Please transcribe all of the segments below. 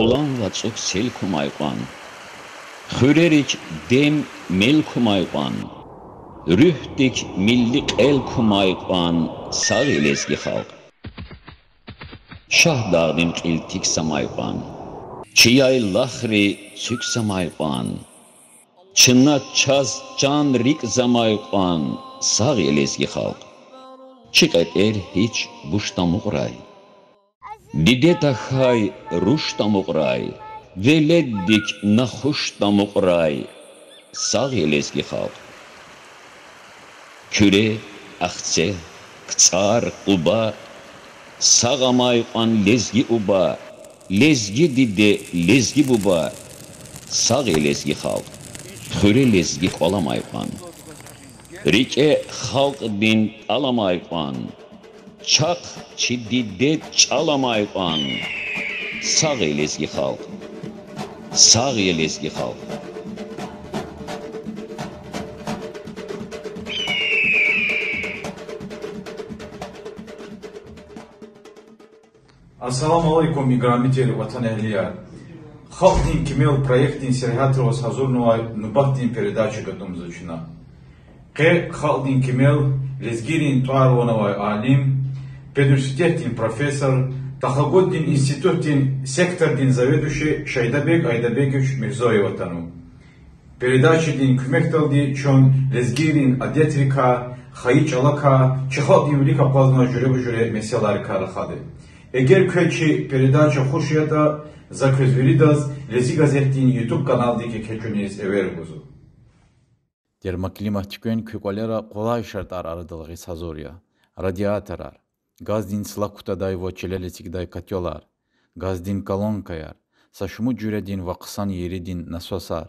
olan vaçuk sel kumayqan. Xürerik dem mel kumayqan. Rühdik millik el kumayqan. Sağ elezgi xalq. Şah dağdin qiltik samayqan. Çiyay lahri çük samayqan. Çınna çaz can rik zamayqan. Sağ elezgi xalq. Çıqet hiç buştamuqray. Dide taxay ruştamuqray. Veleddik naxuştamuqray. Sağ elezgi xalq. Küre, axtse, kçar, uba. Sağamayqan lezgi uba. Lezgi dide, lezgi buba. Sağ elezgi xalq. Xüre lezgi qolamayqan. Rike xalq din alamayqan. Çaq çidide çalamayqan. Sağ elezgi xalq. Sağ elezgi xalq. Assalamu alaikum, игромители ватан эхлия. Халдин кемел проектин серхатрова сазурнова нубахтин передачи готом зачина. Ке халдин кемел лезгирин туарвановай алим, педуниверситетин профессор, Тахагоддин институтин сектордин заведующий Шайдабек Айдабекович Мирзоеватану. Передачи кумекталди чон лезгирин адетрика, хаич алака, чехалдин велика плазма жюре меселари карахады. Эгер көчи передача хушията за көзверидаз лези газеттин YouTube каналдики кечунес эвергузу. Термоклиматикuen kökolera kolay şartlar aradılığı sazorya, radiatorar, gazdin slakutaday vo çelelesikday katyolar, gazdin kalonkayar, saşumu cüredin vakısan yeridin nasosar,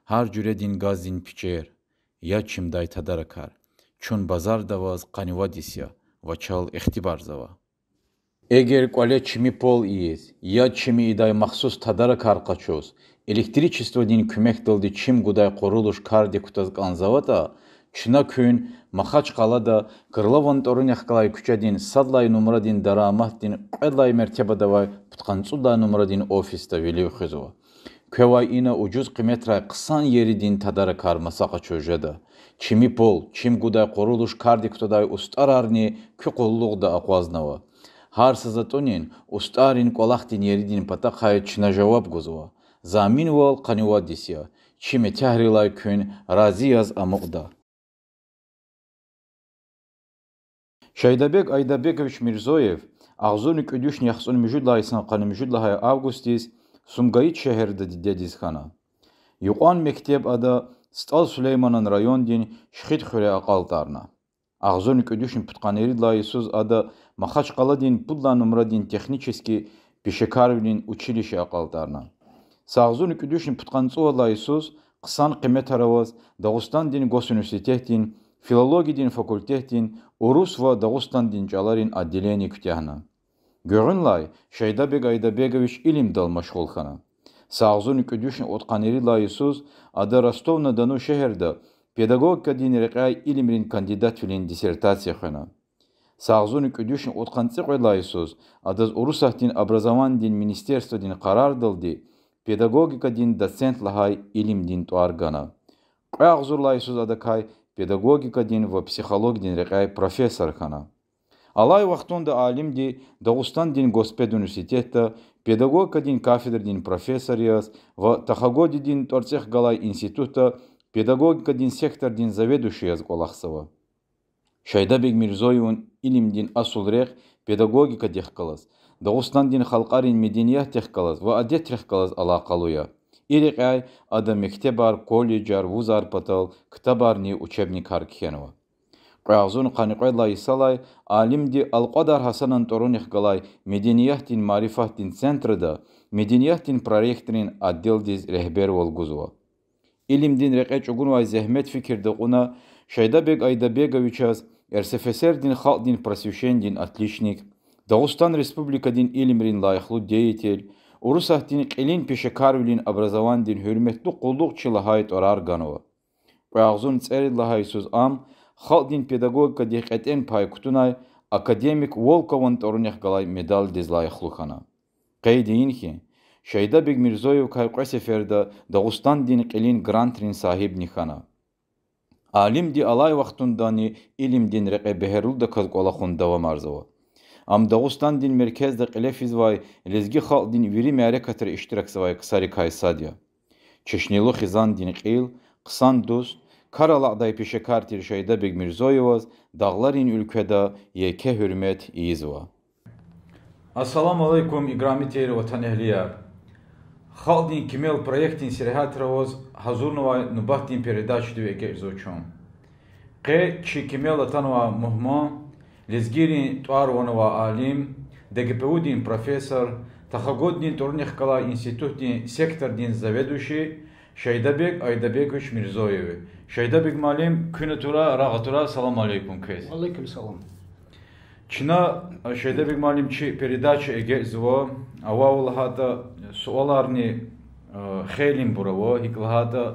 har cüredin gazdin piçer, ya çimday tadarakar, çun bazar davaz kanivadisya, vaçal ihtibar zava. Eğer quale çimi pol iyiz, ya çimi iday mahsus tadara karqaçoz, elektriçestvo din kümekdildi çim guday qoruluş kardi kutazq anzavata, çına köyün maxaç qalada qırlavan torun yaxqalay küçedin sadlay numara din daramah din qedlay mertebadavay putqansuda numara din ofista veliv xizova. Kövay ina ucuz qimetray qısan yeri din tadara karmasaqa çojada. Çimi pol, çim guday qoruluş kardi kutaday ustararni küqolluqda aqvaznava. Har sazatonin ustarin qolaqtin yeridin pataqay çına jawab gozwa. Zamin wal qaniwadisya. Çime tahrilay kün raziyaz amuqda. Şaydabek Aydabekovich Mirzoyev ağzunu küdüş yaxsun müjudlaysan qanı müjudlahay avgustis Sumgayit şehirde dedizxana. Yuqan mektep ada Stal Süleyman'ın rayon din şxit xure aqaltarna. Ağzunu küdüşün putqaneri layısuz ada Махачкаладин пудла номрадин технический пешекарвлин училище aqaltarna. Sağzun küdüşün putqançuva layısuz qısan qimet aravaz Dağıstan din Gosuniversitetin Filologi din fakultetin Urus va Dağıstan din çalarin addeleni kütahna. Görün lay Şaydabek Aydabekovich ilim dal maşgulxana. Sağzun küdüşün otqaneri layısuz ada Rostov-na-Donu şehirde pedagogika din reqay ilimrin kandidat filin dissertasiya xana. Sağzun küdüşün otqançıqı layısuz adaz Urusah din Abrazavan din Ministerstvo din qarar dildi pedagogika din docent lahay ilim din tuargana. Qağzur layısuz adakay pedagogika din ve psixologi din reqay professor xana. Alay vaxtunda alim di Dağıstan din Gosped Universitetda pedagogika din kafedr din professor yaz ve Taxagodi din Tortsix galay institutda pedagogika din sektor din заведующий yaz qolaqsava. Şaydabek Mirzoyev'un ilim din asul req pedagogika texqalaz, Dağıstan din xalqarin medeniyat texqalaz ve adet texqalaz alaqaluya. İriqay ada mektebar, kollejar, vuzar patal, kitabarni учебник harkhenova. Qağzun qaniqay laysalay alim di Alqadar Hasanan torun ixqalay medeniyat din marifat din centrida medeniyat din proyektinin addel diz rehber volguzova. İlim din reqay çugun vay zahmet fikirde quna Шайдабек Айдабекович РСФСР din Халк din Просвещен din отличник, Дагыстан Республика din ilimrin layıqlı deyitel, Urusah din qilin peşekarvlin abrazavan din hürmetli qulluqçı lahayt orarganova. Qağzun tseri lahaysuz am, Халк din pedagogika diqqeten pay kutunay, akademik Volkov'un torunyak galay medal diz layıqlı xana. Qeydiyin ki, Шайдабек Мирзоев кайқай сеферда Дагустан дин қилин грантрин сахиб нихана. Алим ди алай вақтундани илим дин реқе бехерулда казқола хундава марзава. Ам Дагустан дин меркезда қилефизвай лезги хал дин вири мәрекатыр иштираксавай қысари кайсадия. Чешнилу хизан дин қил, қысан дуст, Karalaqday peşekartir Şaydabek Mirzoyevaz dağların ülkede yeke hürmet izva. Assalamu alaikum играмители ватан эхлия. Халдин кимел проектин сирихатровоз хазурнова нубахтин передачу двеге изучом. Ке чи кимел атанова мухма, лезгирин туарванова алим, ДГПУ-дин профессор, тахагоддин турнихкала институтдин сектордин заведующий Шайдабек Айдабекович Мирзоев. Шайдабек малим күнетура рагатура салам алейкум кез. Алейкум салам. Чина Шайдабек малим чи передача эгезво аваулахата суаларни хелим бураво иклахата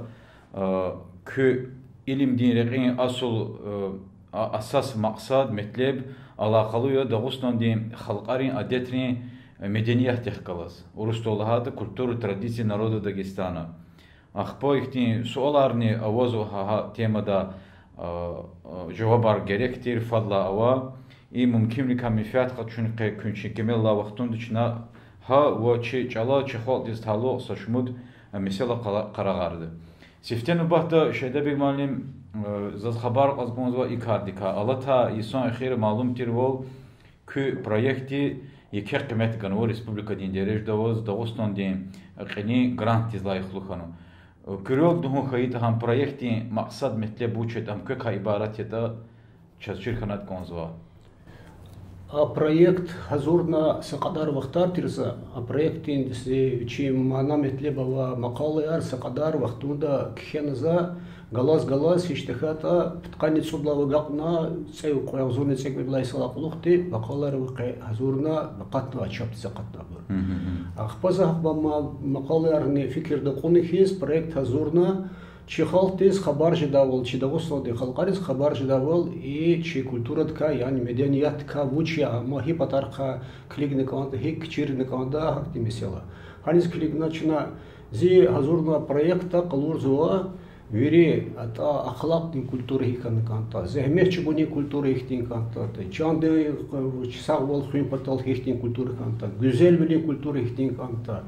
кü ilim dinreğin asıl asas maksad metleb alakalı Dağıstan din halqarin adetini medeniyet tehkalas. Urustolahata kulturu tradisiya народа Дагестана. Ахпо ихтин суаларни авозу темада жавабар геректир фадла ава и мумкинли камифиат хатчунqe күнчи кемелла вақтун дична ха вачи чала чехол диз тало сашмуд mesela қарағарды. Сифтен бахта Шайдабек малим заз хабар қазбонзва икардика алата исон ахир малум тирвол кü проекти еке қимет ганво республика дин дереж давоз Дагыстан дин қини грант дизлайхлухану. Кюрел духун хаит хам проекти мақсад метле бучет ам кö ка ибарат ета часчирханат конзва. А проект хазурна сақадар вақтар тирса, а проектин чи мана метле бава мақалы ар сақадар вақтунда кхенза галас иштихата птқани судлавы гақна цей қоязурны цекбидлай салақлухти мақалар вақи хазурна бақатна ачапты сақатна бур. Ахпаза хабама мақалы арни фикирда қунихиз проект хазурна чи халтиз хабар жидавал, чи Дагыстанды халқарис хабар жидавал и чи культуратка, яни медениятка вучи, ама хипатарка клигниканда, хик чирниканда хакти месела. Ханис клигначина зи хазурна проекта қалурзуа вири ата ахлақ культура хиканканта, зехмерчи буни культура хиктинканта, чанды чисақ бол хуин патал хиктин культура канта, гүзел били культура хиктинканта,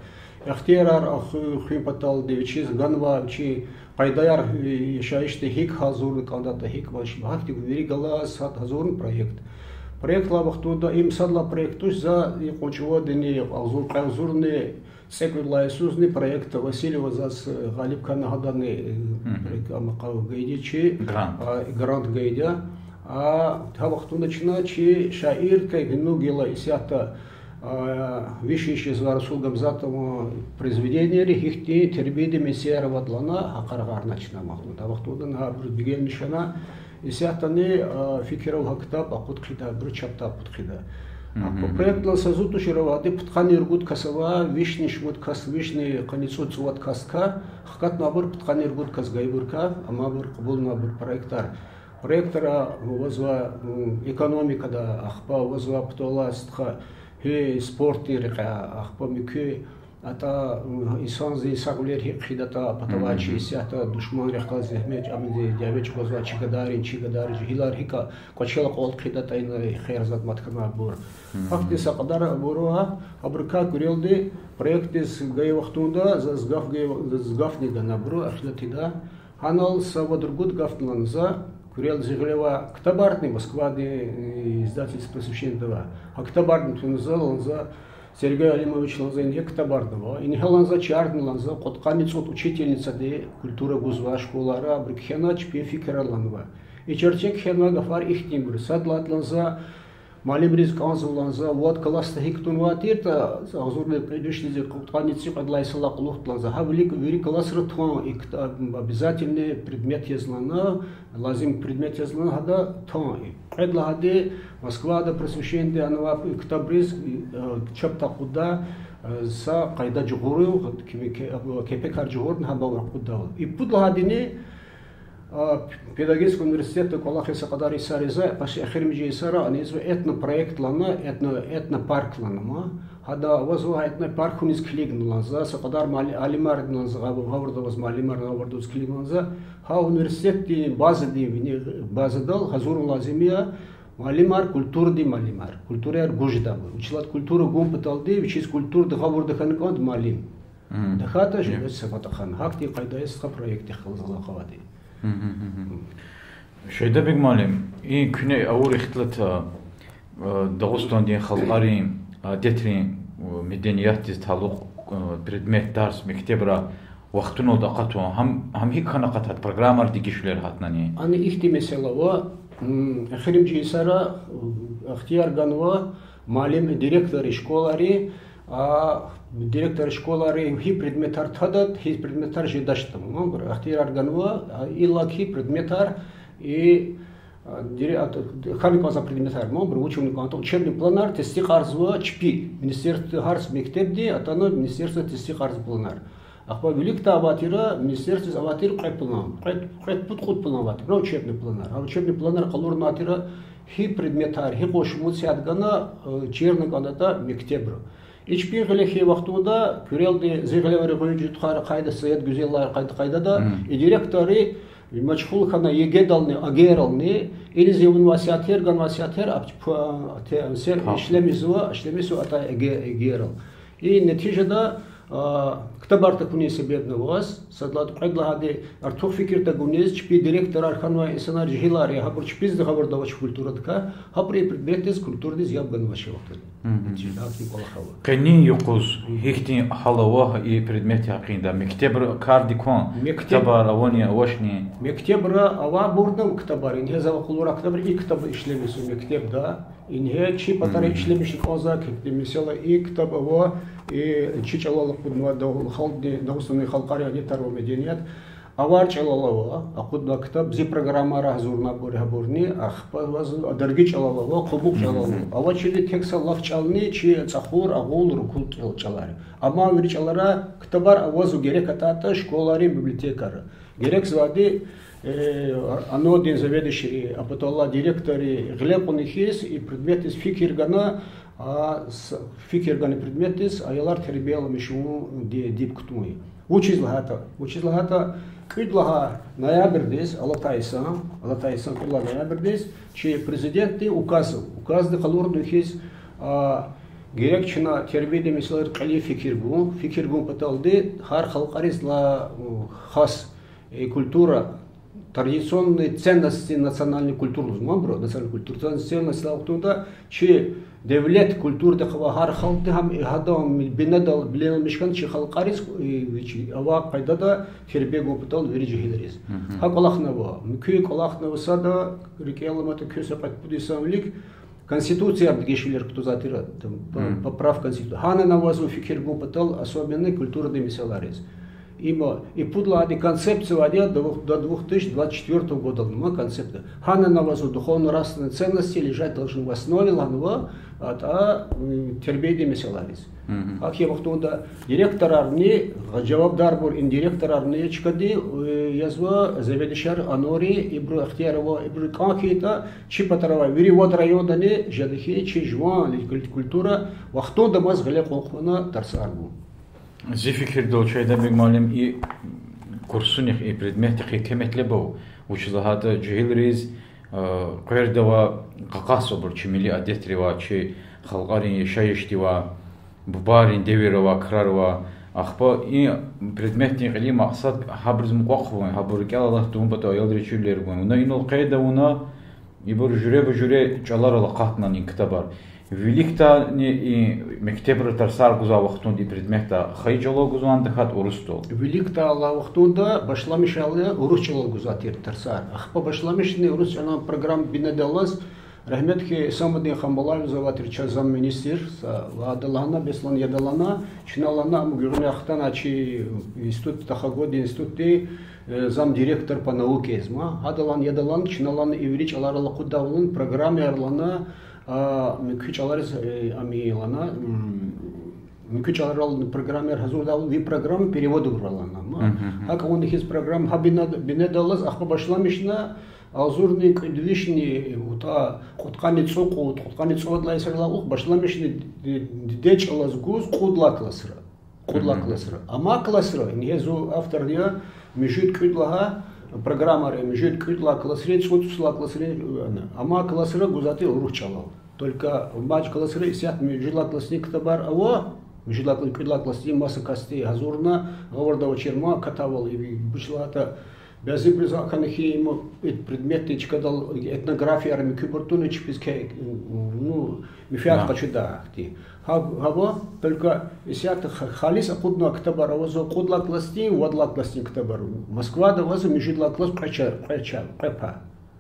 Яхтерар хуин патал девичиз ганва чи Пайдаяр яшаиште хик хазурны кандата хик ваш бахти вери галас хазурн проект. Проект лабахтуда им садла проектуш за кончеводни хазурны секвилла Иисусный проект Васильева зас Галибка нагаданы амақау гайдичи грант гайдя а табахтуда чина чи шаир кай гну гела исята вишиши зварсул гамзатому произведения рихти тербиди мессера вадлана акаргар начна махмуд абахтудан абр биген нишана исятани фикиров хактаб акут кида брчапта путхида проект на сазуту ширавады птхани иргут касава вишни шмут кас вишни каницут цуат каска хакат набыр птхани иргут кас гайбурка амабыр кабул набыр проектора возва экономикада ахпа возва птола стха спорти река ахпамики ата инсанзи сагулер хидата патавачи сята душман река зехмеч амиди дявеч гозва чигадари хилар хика кочела қол хидата ин хайрзат маткана бур факти сақадар буруа абрка курелди проектис гай вақтунда згафни дана буру ахлатида ханал савадургут гафтланза Курел Зиглева Ктабартный Москвады издательство Священного. А Ктабартный Тунза Сергей Алимович Ланза Ктабартного. И Нихаланза Чардный Ланза Котканец от учительница де культура гузва школара Брикхена Чпе Фикераланва. И чертек Хена Гафар Ихтимбр Садлат Ланза Малим Ризканза Ланза вот класса Хиктунва Тирта Азурный предыдущий Котканец Падлай Салак Лухтланза. Вери класс Ртхон обязательный предмет езлана Лазим предмет езлана хада тон. Предла хаде Москва да просвещение анва Ктабриз чапта куда са кайда жугуру кепекар жугурн хаба куда. И пудла хадине педагогический университет Колахи Сакадари Сариза паши ахирмижи сара анизва этно проект лана этно парк лана هذا وزوهايتنا باركونيز كليغنلانزا سقدار مال алимарднанза гавардоваз малимар гавардоваз клиганза ха университет ди базадал хазур лазимия малимар культура ди малимар культура гужда училат культура гумпаталди вичис культура да гаварда ханканд малим да хата же сафатахан хакти кайдаес ха проекти хылзала хавади шайдабек малим и күне аур ихтлата Дагыстан дин халқари детрин медениятиз талуқ предмет дарс мектебра вақтун ол дақату хам хик хана қатат программар дигишлер хатнани ани ихти меселава ахирим жисара ахтияр ганва малим директор школари директор школари хи предметар тадат хи предметар жедаштам ахтияр ганва илак хи предметар и Хамикоза предметар, учебный планар, тести харзва чпи, министерство харз мектебди, а то министерство тести харз планар. А по великта аватира, министерство аватир край план, край подход план аватир, учебный планар. А учебный планар калур матира хи предметар, хи кошмут сядгана черный кандата мектебро. И чпи галехи вахтуда, кюрелди зигалевары гонжут хара кайда саят гюзеллар кайда да, и директоры Мачхул хана егедалны агералны или зевун васятер ган васятер сер ишлемизу ата егерал и нетижада ктабарта кунесе бедновас садлат қайдлагади артух фикирта гунез чпи директор арханва исанар жихилари хабур чпиз да хабур давач культурадка хабри предметез культурдиз ябган ваши вақтад қени юқуз хихтин халава и предмети ақинда мектебр кардикон ктабар авони авашни мектебра ава бурдам ктабар инhe зава кулура ктабар и ктаб ишлемесу мектебда инhe чи патари ишлемеши коза кектемесела и ктаб ава и чичалалык будма халди дагыстаны халқари агентарва меденият авар чалалава акудна китаб зи программара хазурна бурни ахпаз дарги чалалава кубук чалалава ава чили тексаллах чални чи цахур агул рукул чалари ама вир чалара китабар авазу герек атата школари библиотекары герек звади анодин заведующий апатолла директори глепунихис и предмет из фикиргана фикирганы предмет из аялар тербела мишуму дипктуи учизлахата кыдлага ноябрьдес алатайсан кыдла ноябрьдес чи президенти указды калурдухис герекчина тербеде мисалар кали фикиргу паталды хар халқаризла хас культура традиционные ценности национальной культуры, национальной культуры, ценности лаутуда, чи девлет культуры такого хар халты хам и хадам бинадал блел мешкан чи халқарис и ава пайдада тербегу патал верижи хилерис. Хак Аллахнава, мкюк Аллахнава сада рекеламата кюса подписывали конституция абдгешилер кто затира поправ конституции. Хана навазу фикиргу патал особенной культуры демисаларис. И пудла концепцию до 2024 года. Концепция. Хана навазу духовно-нравственные ценности лежать должны в основе ланва, а тербейди меселарис. Как я вахтунда директорарни, джавабдар индиректорарни чкади, язва заведующий анори ибру ахтиярова ибру канхита чипатарова виривод районами жадихи чижва культура вахтунда маз гале колхона тарсарбу. Зификир долчайда бигмалим и курсуних и предметих и кеметлебов училахата джихилриз қойрдава қақасо бір чимили адетрива чи халқарин шайыштива бубарин деверова крарова ахпа и предметних или мақсад хабрз муқақван хабр кялалах думбата аялдричулергун уна инол қайда уна и бір жүре чалар алақатнан ин кітабар Великта и мектебр тарсар гуза вахтун ди предмета хайджало гузан дахат урустол. Великта Алла вахтунда башла мишале урусчало гуза тир тарсар. Ахпа башла мишне урусчана программ бинедалас рахметки самадин хамбалаев заватир чазам министр адалана беслан ядалана чиналана мугурне ахтана чи институт тахагоди институты зам директор по науке изма адалан ядалан чиналан иврич аларала кудавлын программе арлана микучаларис амилана микучаларал программер хазурдал ви программ перевода уралана. Как у них есть программа хабинедалас ахпа башла мишна азурный кудвишни ута куткани цуку куткани цодла исагла ух башламишни деч алазгуз кудла класра ама класра незу автор я мижит кудлага программаре мижит кудла класре цуцла класре ама класра гузати уручалал только мач класре сят мижила классник табар ава мижила кудла класти маса касти азурна говорда черма катавал и бушлата без призаканхи ему предметы чкадал этнография арми кубертуны чписке ну мифиат качуда ти хава только исят халис акудна ктабар авазо кудла класти вадла класти ктабар Москва да вазо мижила класс кача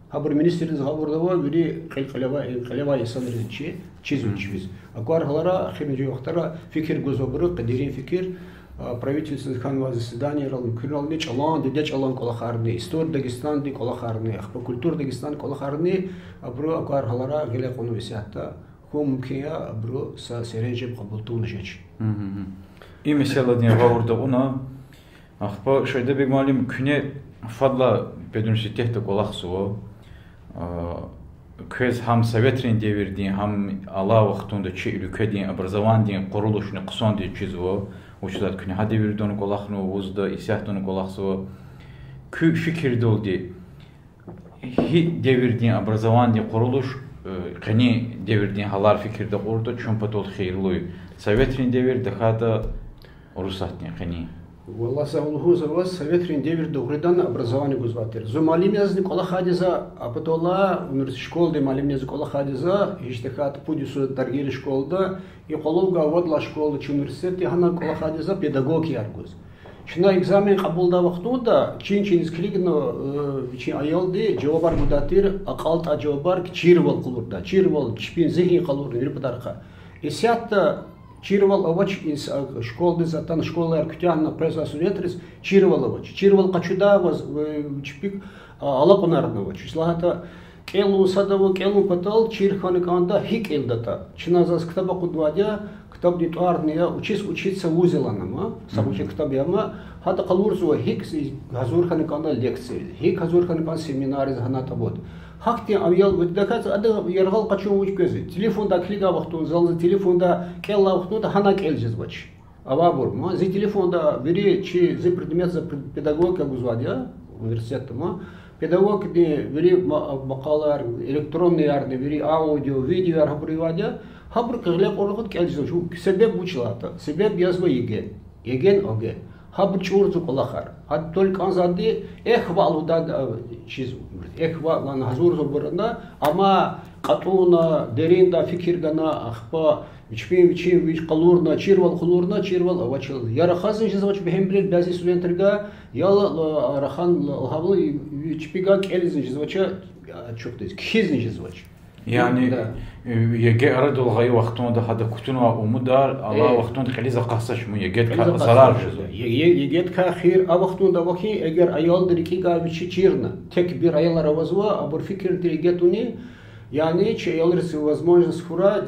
хабр министр заговордава бири калева исанричи чизучвиз аквар халара химжи вахтара фикр гузобру кадирин фикр правительство ханва заседание рал не чалан де чалан колахарни истор Дагестан ди колахарни ахпа культур Дагестан колахарни абро акар халара геле кону висята хум кия абро са сережеп кабулту нажеч и mesela diye vardı ona ахпа şöyle bir malum küne fadla bedünsiyette kolaksu köz ham Sovetrin devirdiğin ham Allah vaktinde çi ülkediğin образованием kuruluşunu kısan diye çiziyor училат күні хады вердоны колахны узды исяхтоны колахсы кü fikirde oldu hi devirdiğin образование kuruluş kani devirdiğin halar fikirde orada çömpet ol xeyirli Sovetrin devirdi hada Rusatni kani والله سأقوله زواج Советрин девир догридан образование гузватер. Зо малим язни кола хадиза, а потола университет школы малим язни кола хадиза, иштехат пудису таргили школда, и коловга водла школы ч университет, и хана кола хадиза педагог яргуз. Чина экзамен кабулда вахтуда, чин изклигно, чин аялди, джавабар гудатир, акалта джавабар чирвал кулурда, чирвал чпин зихни калурда, вирпадарха. И сятта Чирвал авач из школы затан школы арктяна пресса суретрис чирвал авач чирвал качуда воз чпик алаконарного числата келу садово келу патал чирханы канда хик элдата чиназас китаба кудвадя китаб дитарния учиться вузеланама самучи китабяма хата калурзу хик газурханы канда лекции хик газурханы канда семинары заната вот Хакти авиал выдакат, ада яргал качу учкezi. Телефонда клига вахтун залды телефонда келла вахтун хана келжез бач. Авабур, ма зи телефонда бери чи зи предмет за педагогика гузвадя университетта ма педагог ди бери макалар электронный арны бери аудио видео архабривадя хабр кыглеп оргот келжез. Себеп учлата. Себеп язва еген оге. Хаб чурзу колахар. Хад только анзади эхвалуда чиз эхва лан хазурзу буранда ама катуна деринда фикиргана ахпа вич калурна чирвал авачил ярахазин жизавач бехембрил бази студенттерга ял рахан хабл чпига келизин жизавача чоктез кхизин жизавач Yani yege aradol gayı vaxtında hada kutuna umudar Allah vaxtında kaliza qassaş mı yeget zarar yeget ka xir a vaxtında vaki eğer ayol diriki gaviçi çirna tek bir aylar avazva abur fikir dirgetuni yani че ayolrisi возможность хура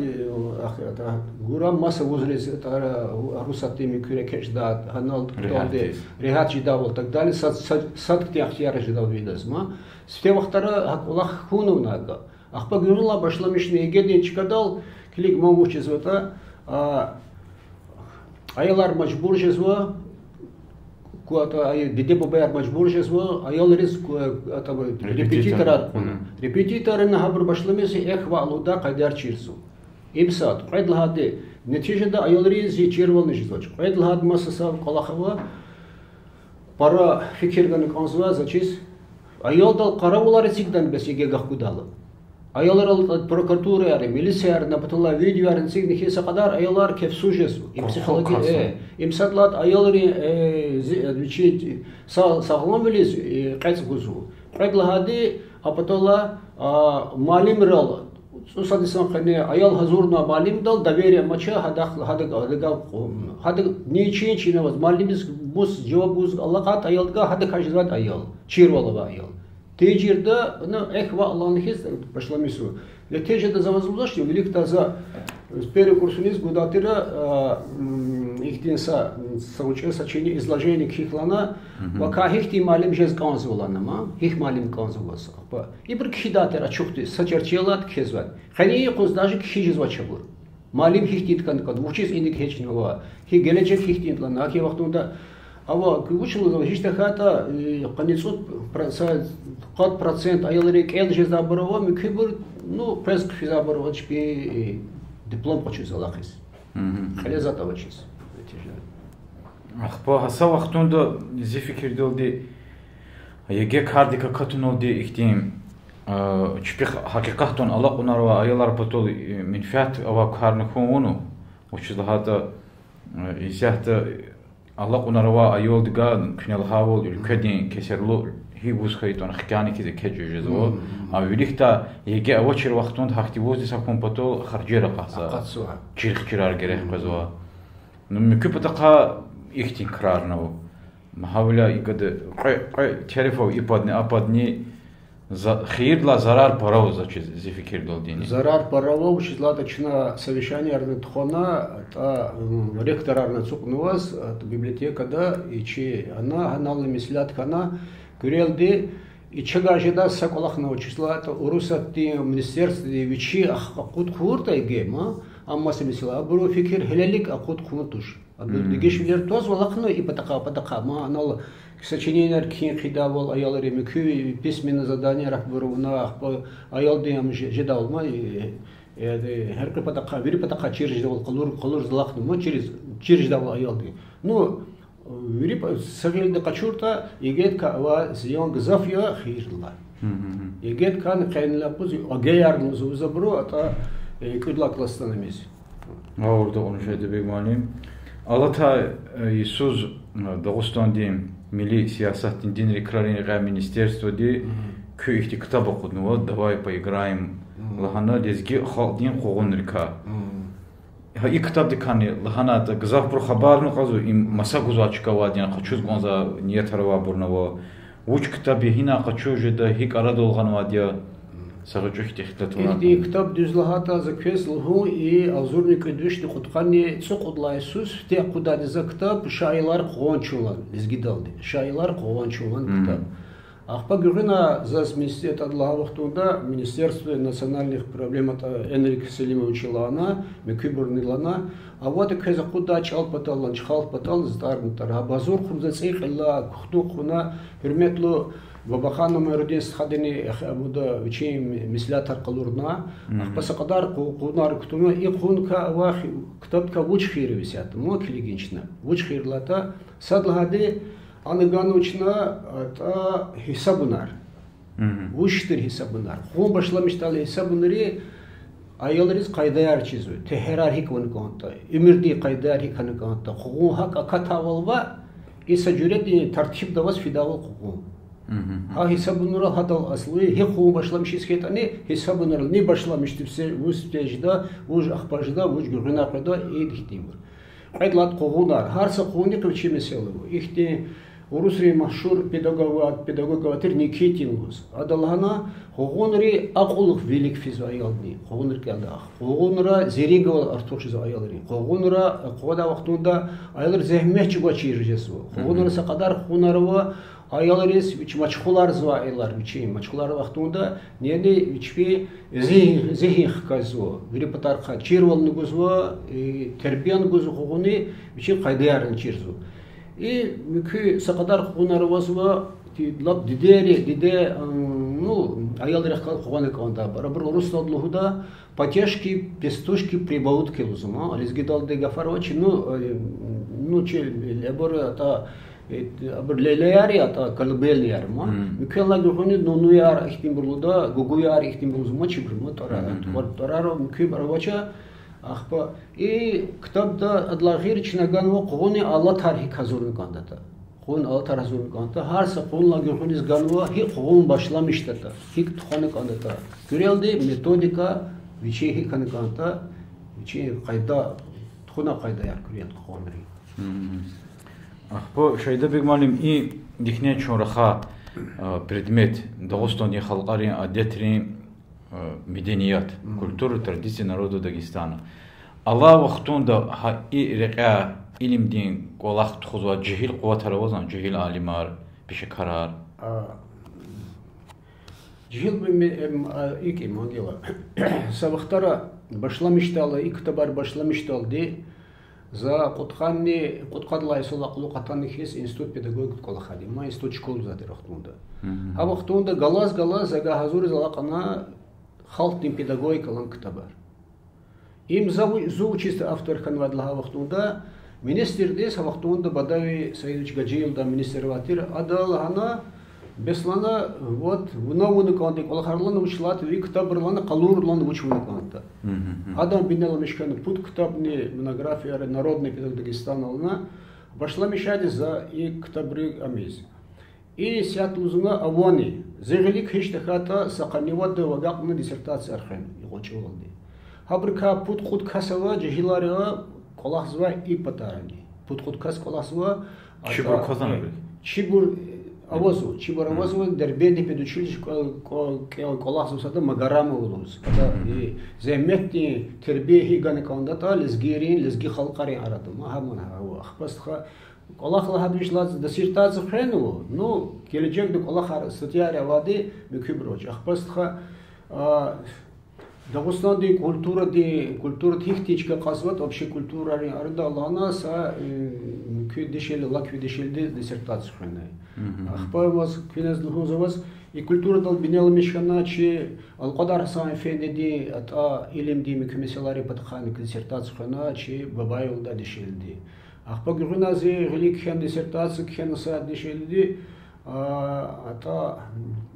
гура масса возлез это русатими кюрекешда ханал ктолде рехачи давол так далее сад ктяхтяр ждал видасма с те вахтара акулах хунунага Ахпа гюрла башламишни егеден чикадал клик мамучез вата аялар мажбур жезва куата ай деде бабаяр мажбур жезва аял рис ата репетитор аркуна репетитор на хабр башламеси эхва алуда кайдар чирсу имсат qayдлагаде нетижеда аял рис чирвал нежизоч qayдлагад масаса колахава пара фикирган конзва зачис аялдал каравулар сигдан бесиге гахкудалы Ayollar prokuratura yani milisiya napatula video yani signi hisa kadar ayollar kefsujes im psixoloji imsatlat ayolları viçi sağlam biliz qayts guzu qaglahadi apatola malim ral susadisan qane ayol hazurna malim dal доверие мача hada niçin çinavaz malimiz bus cevabuz Allah kat ayolga hada kajvat ayol çirvala ayol Тejirde ne ehva Allah'ın his başlamışı. Le tejirde zavazullaşıyor. Велик таза Первый курс вниз гудатира ихтинса сауче сочинение изложение кихлана вака ихти малим жез канзулана ма их малим канзуласа и бір кхидатера чухты сачерчелат кхезват хани қоз даже кхижзват чабур малим хихтит кан учис иник хечнова хи гелечек хихтит лана ки вақтунда ава кучил хишта хата қаницут процент аялари кел жез заброва микбур ну преск физаброва чпи диплом почуз алахис. Халезат авачис. Ахпа хаса вақтунда зефикирдилди яге кардика катунолди ихтим чпи хақиқатон аллах унарва аялар патол минфиат ава карны хуну учизлахата исяхта аллах унарва айолдга кнел хавол юлкадин кесерлу хибус хайтон хкани кизе кеджежо а вилихта яге авачир вақтунд хактивоз сакон патол харжера қаса чирхчирар герех казва ну микупатақа ихтин крарнау махавля игад телефон ипадни ападни хирла зарар парау зачи зефикир долдини зарар парау шизлата чина совещание арнатхона та ректор арнацукнуваз библиотекада ичи она аналны мислят кана гүрелди ичагажида саколахна числа та урусатти министерстве вичи акут хурта гема amma mesela bu fikir helelik akut kunutuş. Geçmişler toz valakno и потака ма анал сочинениер кин хидавол аялари мükü письменное задание рахбуруна аял дем жедал ма her bir потака через жедал калур злахну ма через жедал аял ди. Ну вири сагелде качурта игет ка ва зион гзафия хирла. Игет кан кайнлапуз агеярну зубру ата Küdlaklastanımız. Orada onu şeyde bir malum. Alata Yusuz Dağıstan'da Milli Siyasetin Din Rekrarine Ministerstvo di köy ihti kitap okudum. Davay поиграем. Lahana dezgi din qoğunrika. Ha ilk kitap dikani lahana da gzaf pro xabarnu qazu im masa guzachka vadyan qachuz gonza niyet harwa burnava. Uch kitabı hina qachujda hik arad olgan vadya Сагачух техтатура. И китап дюзлахата заквеслгу и азурник идвишти хутқани цуқудла Исус те куда за китап шайлар қончулан изгидалди. Шайлар қончулан китап. Ахпа гүрина зас министерство адлага вақтунда Министерство национальных проблем ата Энрик Селимович лана мекибурнилана а вот кеза куда чал паталан чхал патал здарнтар абазур хумза цейхла кухту хуна хурметлу Бабахану Майрудинс хадини абуда вичим мислятар калурна ахпаса кадар кунар ктуна и кунка вах ктабка вучхир висят мо клигинчна вучхирлата садлагади аныганучна та хисабунар вуштир хисабунар хун башламышталы хисабунари аяларис кайдаяр чизу техерар хикван конта имирди кайдаяр хикан конта хун хак акатавалва иса жюреди тартиб давас фидавал хун Ha hesabınları hadal aslı hekhu başlamış isketani hesabınları ne başlamıştı se vustejda vuj akhpajda vuj gurnaqda edihtimur. Aylat qoğunar harsa qoğuni qıvçı mesele bu. İhti Rusri mahşur pedagog Nikitinus. Adalhana qoğunri aqulıq velik fizayalni. Qoğunr geldi ax. Qoğunra zeriga artuqş ayalri. Qoğunra qoda vaqtunda aylar zehmetçi geçireceğiz bu. Qoğunra saqadar qoğunarva Ayalaris which maçkular zva aylar biçim maçkular vaqtunda neni biçpi zihin kazo veri patarxa çirvolnu gozva terbiyan gozu qoğuni biçi qaydayarın çirzu и mükü saqadar qoğunları vazva lab dide ну ayallar qal qoğunu konda barabir rusladluhda потешки пестушки прибаутки лузма ализгидал де гафарович ну че лебора та aber leyler ya ta kalbel yer ma mükemmel görünüyor nonu yar ihtimburluda gugu yar ihtimburluzma çıbrma tararo mükemmel aravaça ahpa kitapta adlahir içinagan o qoni Allah tarihi kazurun kandata qon Allah tarazurun kandata harsa qonla görünüz ganva hi qon başlamıştı ta hik tuxanı kandata göreldi metodika viçi kanı kandata viçi qayda tuxuna qayda yar görel qonri Ахпо шайда бек малим и дихне чораха предмет Дагъстани халқари адетри меденият культура традиция народа Дагестана. Allah vaxtunda reqa ilimdin qolaq tuxuzwa cihil quvataravazan cihil alimar bir karar. Жил бы ики могила. Савахтара башла мечтала, и ктабар башла мечтал, де за Куткадлай Солаклу Катанных есть институт педагогики Колахади. Ма институт школу задирахтунда. А вахтунда галаз ага хазур залакана халтин педагогика лан ктабар. Им заучист автор ханвадлага вахтунда министр дес вахтунда Бадави Саидович Гаджиев да министр ватир адалана Беслана вот в новую канте колхарлан учлат ви ктабрлана калурлан учвуна канта. Адам бинел мешкан пут ктабни монография народный педагог Дагестана башла мешади за и ктабри амиз. И сятлузуна авани зегелик хиштахата саканивад вагакна диссертация архен игочуланди. Хабрика пут хут касава жихилариа колахзва и патарани. Пут хут кас колахзва Чибур казанабри. Чибур Авазу, Чибаравазу, дербеди педучилищ колахсусада магарама улус. И земекти тербехи ганекандата лезгирин, лезги халкари араду. Махаман хава. Ахпастха колахла хабишлаз диссертация хрену. Ну, келечек до колахар статьяри авади мекиброч. Ахпастха Дагестанди культура тихтичка казват вообще культура арда лана са кюдешели лаквидешели диссертация хрену. Ахпаваз квинез духозаваз и культура дал бинел мешкана че алқадар сам фендеди ата илимди мекмеселари патхани диссертация хана че бабайл да дешелди. Ахпа гунази гелик хан диссертация хан са дешелди ата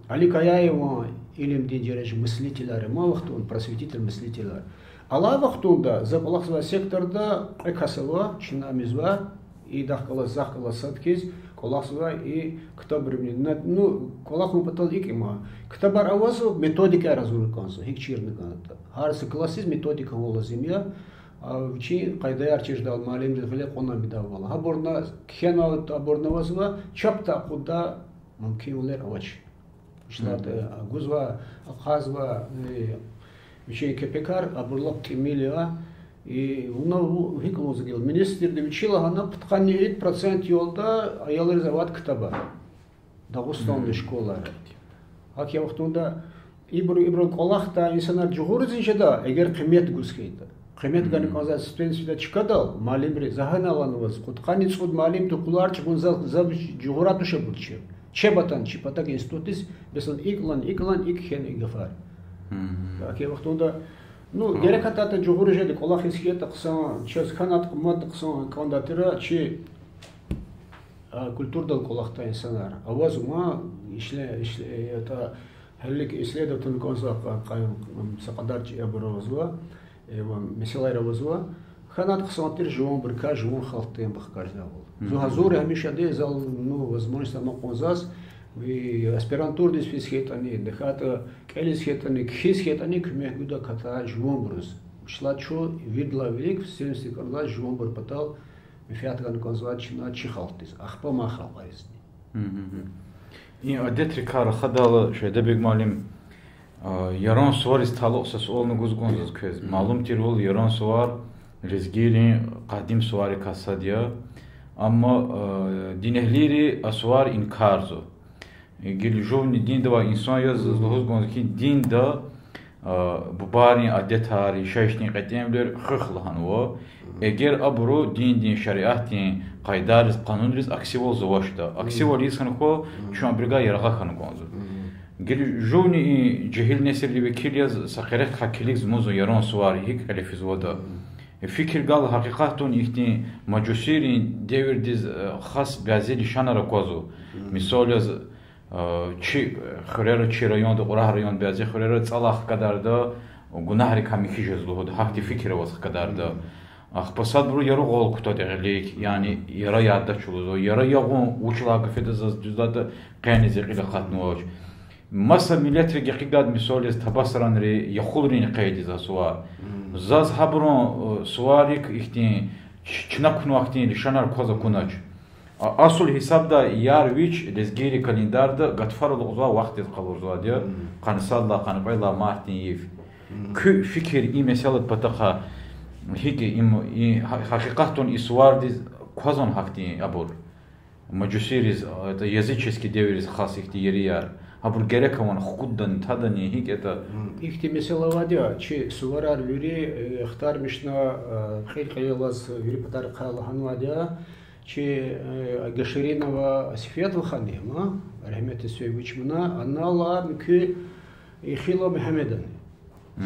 Али Каяева илимди дереш мыслителяри ма вахту он просветитель мыслителяр. Ала вахтунда за балахсва секторда экасова чинамизва и дахкала захкала садкиз колахсва и ктабрибни. Ну колаху потал икима. Ктабар авазу методика разурканса хикчирны каната. Харсы классиз методика вола земля. Чи кайдаяр чиждал малим дефле кона бидавала. Хаборна кхена аборна вазва чапта куда мумкиулер авач. Шлата гузва хазва вичи кепекар абурлап тимилия и уна хиклозгил министр девичила хана птхани 8% yolda аялар завод ктаба Дагестанды школалар. Ак я вахтунда ибру колахта инсанар жугурзинчада эгер кымет гускейда. Кымет ганы каза студентсида чикадал малимри заханаланваз куткани цуд малим тукулар чгунзал за жугуратуша булче. Чебатан чипатак институтис бесан иклан икхен игфар. Ак я вахтунда ну герекатата жугуржеди колахисхета ксан час канат мад ксан кандатира чи культурдал колахта инсанар. Авазума ишле это хелик исследователь конза сакадарчи абровазва меселайровазва ханат ксантир жуан брка жуан халтем бахкарзавол. Зухазур хамиша де зал ну возможность самоконзас и аспирантур дис фисхетани дехата келисхетани кхисхетани кмегуда ката жуан брус. Шлачо видла велик в 70 года жуан бр патал мифиатган конзачина чихалтис ахпа махалайсни. И адетри кар хадал шедебек малим ярон суарис талоқса суалны гузгонзаз кез малум тирвол ярон суар резгири қадим суари касадия амма динехлири асуар инкарзо гилжовни диндава инсан яз гузгонзаз ки динда бубари адетари шайшни қатемлер хыхлаханво эгер абру дин шариатин қайдарис қанунрис аксивол зовашда аксивол исханхо чуан брига ярагахан гонзо гилжовни джихил несерли векилияз сақират хакилик змузо ярон суари хик алифизвода Fikir gal hakikatun ihti majusirin devirdiz khas bazeli şanara kozu. Misal yaz çi xurera çi rayonda qura rayon bazi xurera tsalaq kadar da gunahri kamiki jezluhud hakti fikir was kadar da axpasad buru yaro qol kutadeglik yani yara yadda çuluzo yara yağun uçlağı fedazaz düzada qanizi qila qatnoç. Masa milletri giqigad misal yaz tabasranri yaxulrin qaydiz aswa. Zaz habron suarik ihtin çnaknu aktin lişanar koza kunaç. Asul hesabda yar viç lezgiri kalendarda gatfarul uzva vaqtet qalurza diye qansalla qanbayla martin yif. Kü fikir i mesalat pataqa هيك إم حقيقة إسواردز كوزون حقتي أبور ماجوسيريز это языческий девиз خاص ихтиерияр أبور герека вон худдан тадани هيك это ихти меселавадя чи суварар вири хтар мишна хилхилас вири патар халханвадя чи гаширинова сифету ханема рахмет севичмна анала мки ихило мухаммедан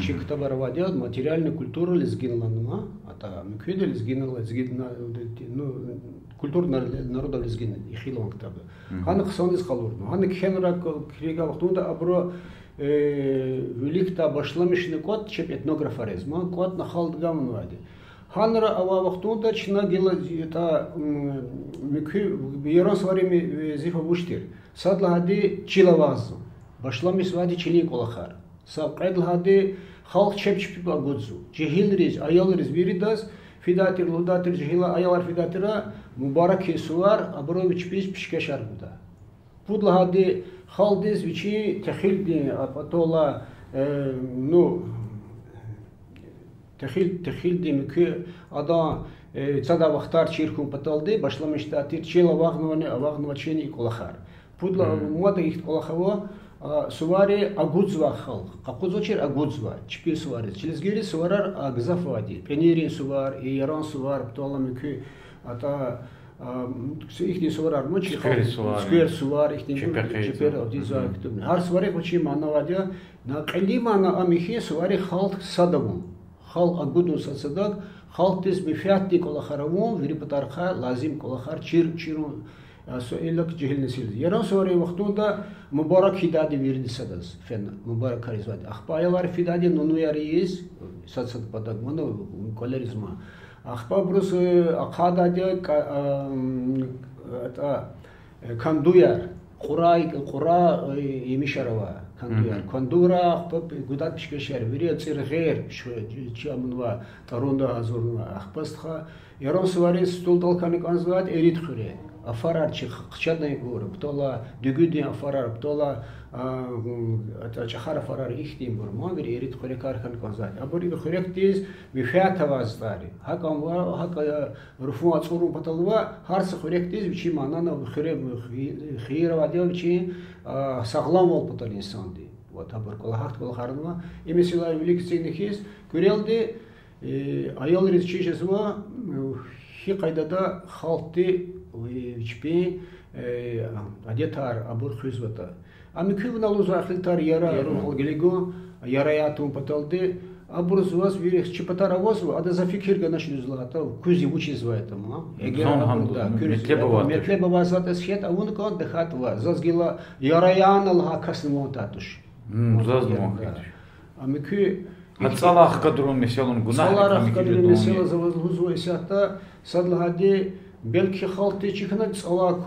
чи ктабаравадя материальная культура лезгинланма ата мки лезгинла лезгинна ну культура народа лезгин ихило ктаба хан хсонис халурну хан кхенра крига вахтунда абро великта башламишный код чеп этнографаризма код на халдгамнвади ханра ава вахтунда чна гела это мки бирос варими зифа буштир садла хади чилаваз башламис вади чили колахар сабqed хади халк чепчпи багудзу жихилриз аялриз виридас фидатир лудатир жихила аялар фидатира мубарак исуар абрович пиш пишкешар буда пудла хади халдис вичи тахилди апатола ну тахилди мки ада цада вахтар чиркун паталди башламишта тир чела вагнвачени колахар пудла мода их колахаво сувари агудзва халк акудзочер агудзва чпи сувари челезгери суварар агзафади пенерин сувар и яран сувар патола мки ата ихни суварар мочи сквер сувар ихни чепер одиза ктум хар сувари хочи манавадя на калимана амихи сувари халк садаму халк агуду садак халк тис бифиатти колахараву вирипатарха лазим колахар чиру سئلك جهل نسيل يرى سوري وقتوندا مبارك هدادي ويرد سدس فن مبارك كاريزواد أخبار يوار فدادي نونو ياريز سد بدك منو كولريزما أخبار بروس أقادة كاندوير قرا يمشروا كاندوير كاندورا أخبار قدات بشكشير ويري تصير غير شو منوا تروندا هزورنا أخبار استخا يرى سوري ستول كانك أنزوات إريد خير афарар чи хчадный гор птола дюгүди афарар птола чахара афарар ихтим гор магри эрит хорекар хан конзай абори хоректиз вифята ваздари хакам ва хака руфу ацуру паталва харс хоректиз вичи манана хире хира вадел чи саглам бол патал инсанди вот абор кола хат кол харнма имесила велик цигнихис күрелди аял ризчишесва хи кайдада халти вичпи адетар абур хизвата ами кювна луза ахилтар яра халгелего яраятум паталды абур зваз вирих чипатара возва ада за фикир ганаши злата кузи учизва этому метлеба вазата схет авун кон дехатва зазгила яраян алха каснмотатуш зазмохат ами кю ацалах кадрун меселун гунах саларах кадрун месела завозлузва исята садлагади белки халти чикна цала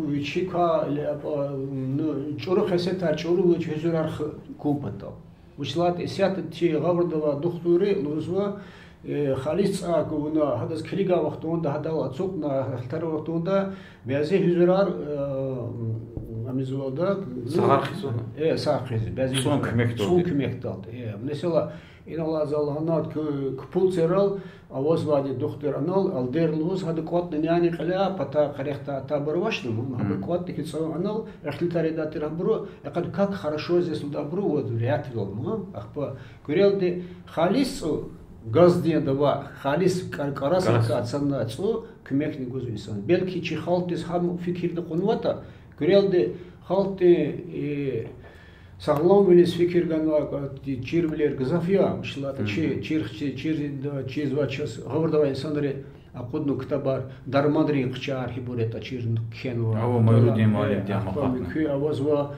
вичика ну чуру хасета чуру вичезурар купата учлат исят ти гаврдова духтури лузва халис акуна хадас крига вахтунда хадал ацукна халтар вахтунда бязи хизурар амизода сахархисона сахархис бязи сон кмектот mesela инала залханат кпулцерал авозвади доктор анал алдерлуз хады кот няни кала пата карехта табарвашну хады кот тихицо анал эхлитарида тирабру якад как хорошо здесь удабру вот реатилом ахпа курелди халис газдия дава халис каркараса кацанацу кмекни гузинсан белки чи халтис хам фикирди кунвата курелди халти саглом вилис фикир ганва чирвлер газафия шлата чирзва час говордава инсандаре акудну ктабар дармадри кчар хибурета чирн кхенва аво майруди малим диамахатна кхи авазва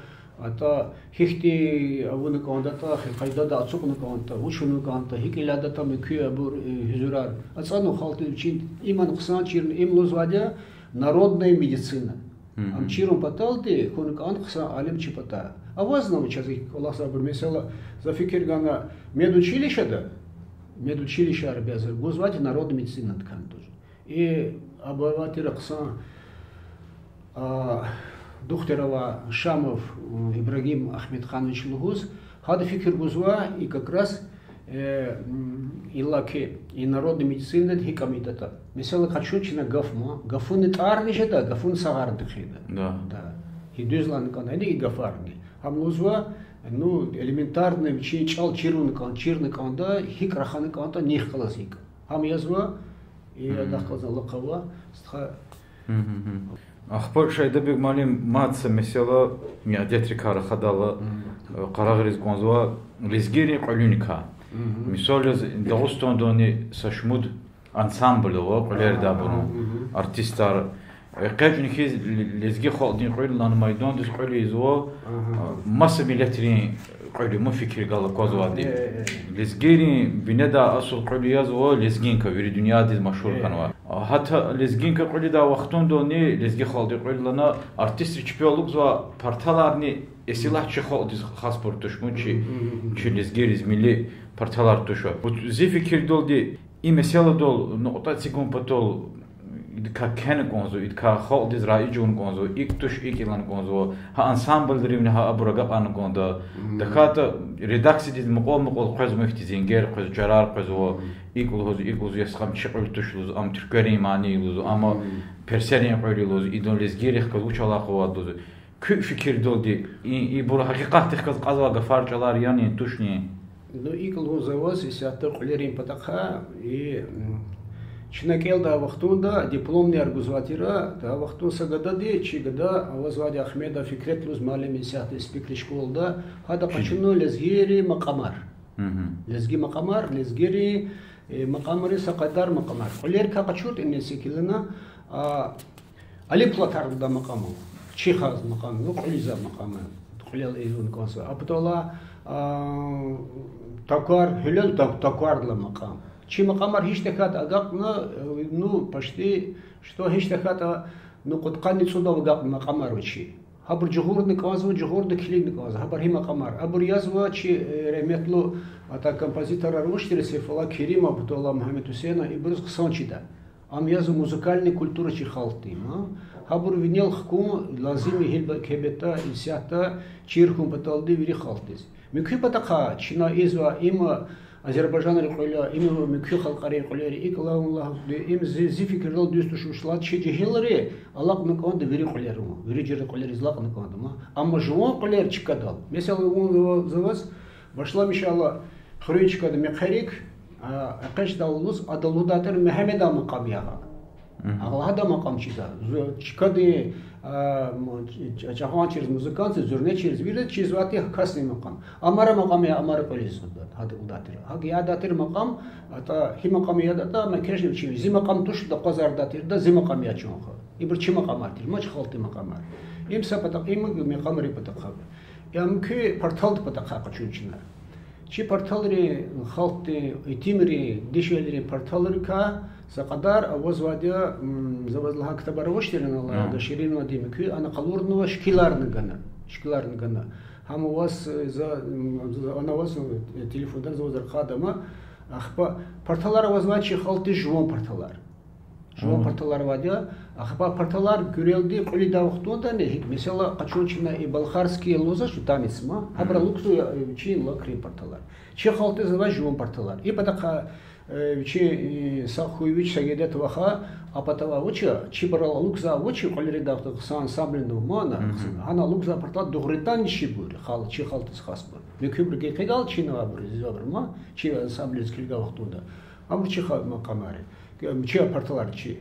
ата хихти авуну кондата хайдада ацукну конта ушуну конта хикиладата мкхи абур хизурар ацану халты чин иман ксан чирн имлузвадя народная медицина амчирун паталди хункан кса алим чипата авазнау чази Аллах сабр mesela за фикир гана медучилища арбязар гузвати народная медицина ткан тоже и абавати ракса духтерова Шамов Ибрагим Ахмедханович Лугуз хада фикир гузва и как раз илаки и народной медицины хикамидата. Mesela kaçuçina gafma, gafun tarnişe da gafun sağardı xida. Да. И düzlan kanaydı и gafarni. Hamluzva ну элементарный вчи чал чирун кан чирны канда хик раханы канда них классик. Хам язва и Аллах казалла қава стха. Ахпар шайдабек малим матса mesela я детри кара хадала қарағриз гонзва лезгери qalюника. Мисал Дагыстан дони сашмуд ансамблево қолер дабуну артистар Qajnikiz lezgi xaldin qoylan maydan düz qoylizo masa milletrin qoyli mu fikir galı kozvadi lezgeri bineda asıl qoyliyaz o lezginka veri dünyada maşhur kanwa hatta lezginka qoyli da vaqtun doni lezgi xaldi qoylana artist çipiyoluk zva partalarni esilahçı xaldi xaspor düşmünçi ki lezgeriz milli partalar düşü bu zi fikir doldi i mesela dol nokta sigun patol idka ken konzo idka khol diz raijun konzo iktush ikilan konzo ha ensemble drimne ha aburaga an konda dakata redaksi diz muqol qoz muhtizinger qoz jarar qozo ikul yasqam chiqul tushluz am türkeri mani luz ama perserin qoyluz idonles gerih qoz uchala qovaduz kü fikir doldi i bu haqiqat tıqaz qazva gafarcalar yani tuşni ну ikul zavos isyatta qolerin pataqha и Чинакелда вахтунда дипломный аргузватира, да вахтун сагадади, чигада авазвади Ахмеда фикретлуз малеми сяхты спикли школда, хада пачуну лезгири макамар. Лезги макамар, лезгири макамари сакадар макамар. Холер капачут иннесикилина, али платарда макаму, чихаз макаму, ну холиза макаму, холел изун конса. А потола такуар, хилел такуардла макам. Чи макамар хиштехат агапна ну почти что хиштехата ну куткани цудов гап макамар учи хабр джухурны казу джухурды клин казу хабр хима камар абр язва чи реметлу ата композитора руштирси фала Керима Абдулла Мухаммед Хусейна и брус ксанчида ам язу музыкальной культуры чи халтима хабр винел хкум лазими хилба кебета инсята чирхум баталды вири халтиз микхи патаха чина изва има Азербайджан реколя именно микхи халқари реколяри иклауллах им зи фикрл дюстушушлат чеji хилари Аллах наконда вери колеру вери жер колер излак наконда ма амма жуон колер чикадал mesela он заваз вошла мишалла хрючка да мехарик акаш даулус адалудатер Мухаммеда мақамияга Аллах да мақам чиза чикади Чахан через музыканты, зурне через виры, через вати хасни макам. Амара макам я амара полис хад удатир. Хаг я датир макам, ата хи макам я дата, макеш не учи. Зи макам туш да казар датир, да зи макам я чонха. Ибр чи макам артир, мач халти макам ар. Им са патак им макам ри патак хаб. Ям ки портал патак хак чунчина. Чи порталри халти итимри дишелри порталри ка سقدر أوزواديا زبادلها كتبار وشترين الله دشيرين وديمكي أنا قلورنا شكلار نجنا هم واس أنا واس تليفون ده زوجر خادمة أخبا بارتالار وزواتشي خالتي جوان بارتالار واديا أخبا بارتالار كوريلدي قولي دا وقتون ده نهيك مثلا قشونشنا и болгарские лоза что там اسمه هبر لوكسو чей лакри بارتالار чей خالتي زواج جوان بارتالار и потака чи сахуевич сагедет ваха апатава уча чибрал лукза учи колередавта сан саблину мана ана лукза парта дугритан шибур хал чи халтс хасбу мекубрге кегал чинава зобрма чи саблис килга вахтуда амр чи ха макамари чи парталар чи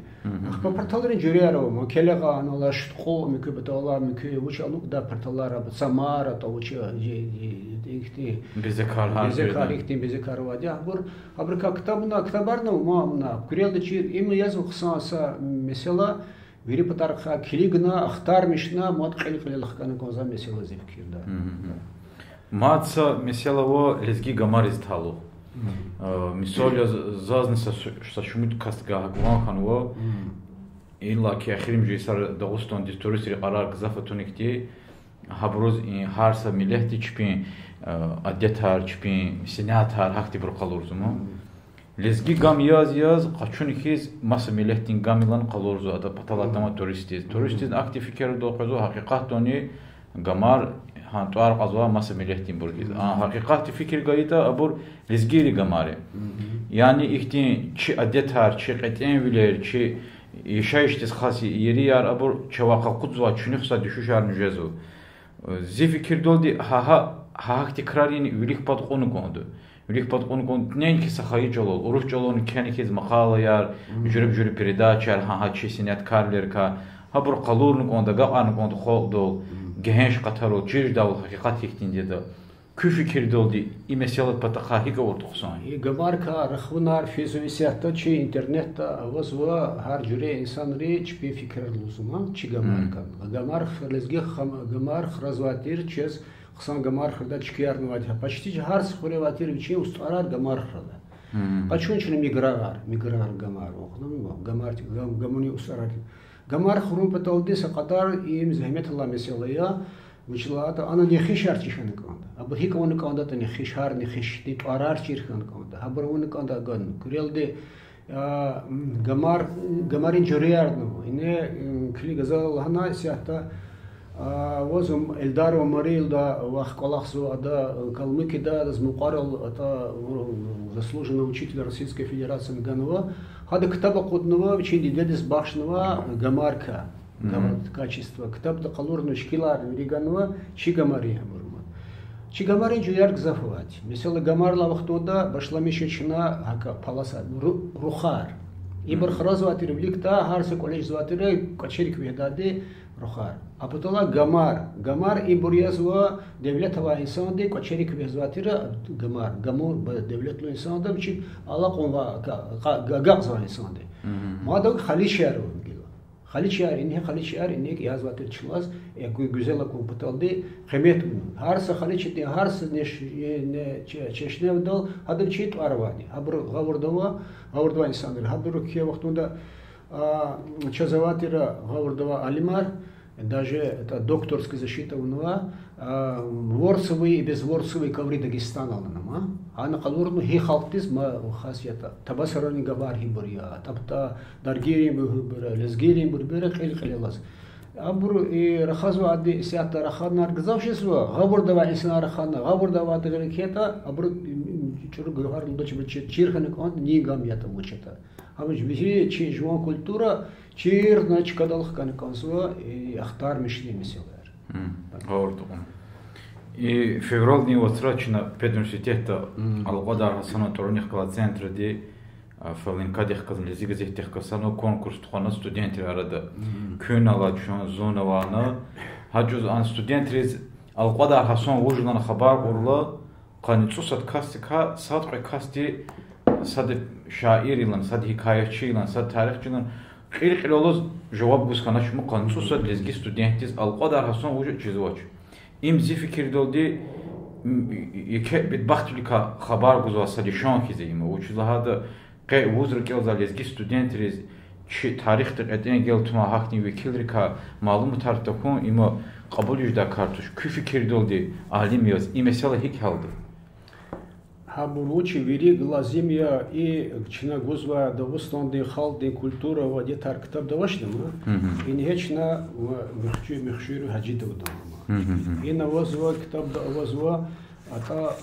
ах парталарын жөряро мокелега аналар штхо мекубетала мекуе уча лук да парталара самара то уча ихти безекар ихти безекар вадя абр как китабарна мамна курелдичи им язу хсаса mesela veri patarxa kiligna axtarmishna mod qilqililxkana koza mesela zevkirda matsa mesela o lezgi gamariz talu misolya zaznisa shashumit kastga hagwan khanwa illa ki akhirim jisar Dagustan distorisi qarar gzafatunekti habroz harsa milehti chpin adetar chpin sinatar hakti bir qalurzumu lezgi gam yaz qaçun ikiz mas milehtin gamilan qalurzu ada patalatama turistiz aktif fikir do qazo haqiqat doni гамар хантуар казва маса милехтин бургиз хакикати фикр гаита абур лизгири гамаре yani ихтин чи адетар чи qeten viler чи yaşayıştız xasi yeri yar abur çavaqa qudwa çunixsa düşüşar nüjezu zi fikir doldi ha tekrarin ülik patqonu kondu ülik patqonu kondu nen ki sahay jolol uruş jolonu kenikiz maqala yar jürüp передача ha çesinet karler ka habur qalurnu konda qaqan kondu xoldu genç qatarol jirdal haqiqat ihtin dedi Kü fikir doldu imesiyalat pataqa higa ortuqsan Gamarka rakhvunar fizuyisiyatda çi internetda avazwa har jure insanri çpi fikir luzuma çi gamarka gamar xlezgi gamar xrazvatir çes xsan gamar xda çkiyar nvat почти har sxurevatir çi ustarar gamar xda Qachunchni migrar gamar oqnum gamar gamuni ustarar gamar xrum patoldi saqadar im zahmetullah meselaya Вичлата, ана не хишар чихан канда. Абу хикон канда та не хишар не хишти парар чихан канда. Абрун канда ган. Курелде гамарин журиарну. Ине кли газал хана сяхта возум Эльдар ва Марилда вах колахсу ада калмыки да змуқарал ата заслуженный учитель Российской Федерации Ганова. Хада китаба куднова чинди дедис башнова гамарка. Качество. Китабда қалурну шкилар риганова чигамари бурмат. Чигамари жуяр гзафвать. Mesela gamarla вахтода башламишечна хака паласа рухар. Ибр хразватир вликта харсе коллеж зватире качерик ведаде рухар. А потола гамар ибурьязва девлетова инсанде качерик ведаде гамар. Гамур девлетлу инсанде вчи Алла конва гагзва инсанде. Мадаг халишяру. Халичар, инне халичар, инне язватır çıkmaz. Güzel komputaldı. Kıymet bunu. Harsa haliçte, harsa ne çeşne dal, hadır çit arvadi. Habur gavurdava insanlar. Habur ki vaktunda çazavatira gavurdava alimar, даже это докторская защита унова, ворсовый и безворсовый коври Дагестана ланама. А на калурну хи халтиз ма хасията. Табасарани гавар хибурия. Табта даргири бубера, лезгири бубера хилхилас. Абур и рахазу ади сията раханар гзавшисва. Гавурдава инсана рахана, гавурдава тагрикета, абур чур гавар лдачи чирханик он ни гамята мучета. Абуж бихи чи жуан культура Чир, значит, кадалх канкансуа и ахтар мишли меселер. Гавурдугун. И феврал дни отсрачена педуниверситета Алгадар Хасана Торунихкала центра де фалинкадих казм лезигазихтих касано конкурс тухана студенти арада көн алачон зонавана хаджуз ан студентриз Алгадар Хасан вужлан хабар урла каницусат кастика садқи касти сад шаирилан сад хикаячилан сад тарихчилан Qirqiloloz cevap gusqana şumu qansusa lezgi studentiz Alqadar Hasan ucu çizvaç. İmzi fikir doldi yeke bedbaxtlika xabar guzvasa lişan kizeyim. Uçlahada qe vuzrkel za lezgi studentiz çi tarixtir eden gel tuma hakni vekilrika malum tartakon ima qabul yüzda kartuş. Kü fikir doldi alim yoz. İmesala hik haldı. Haburучи вери глазимия и чина гузва Дагестанды халды культура воде тарктаб давашнама и нечна мехчур хаджидов дома и навозва китаб авозва ата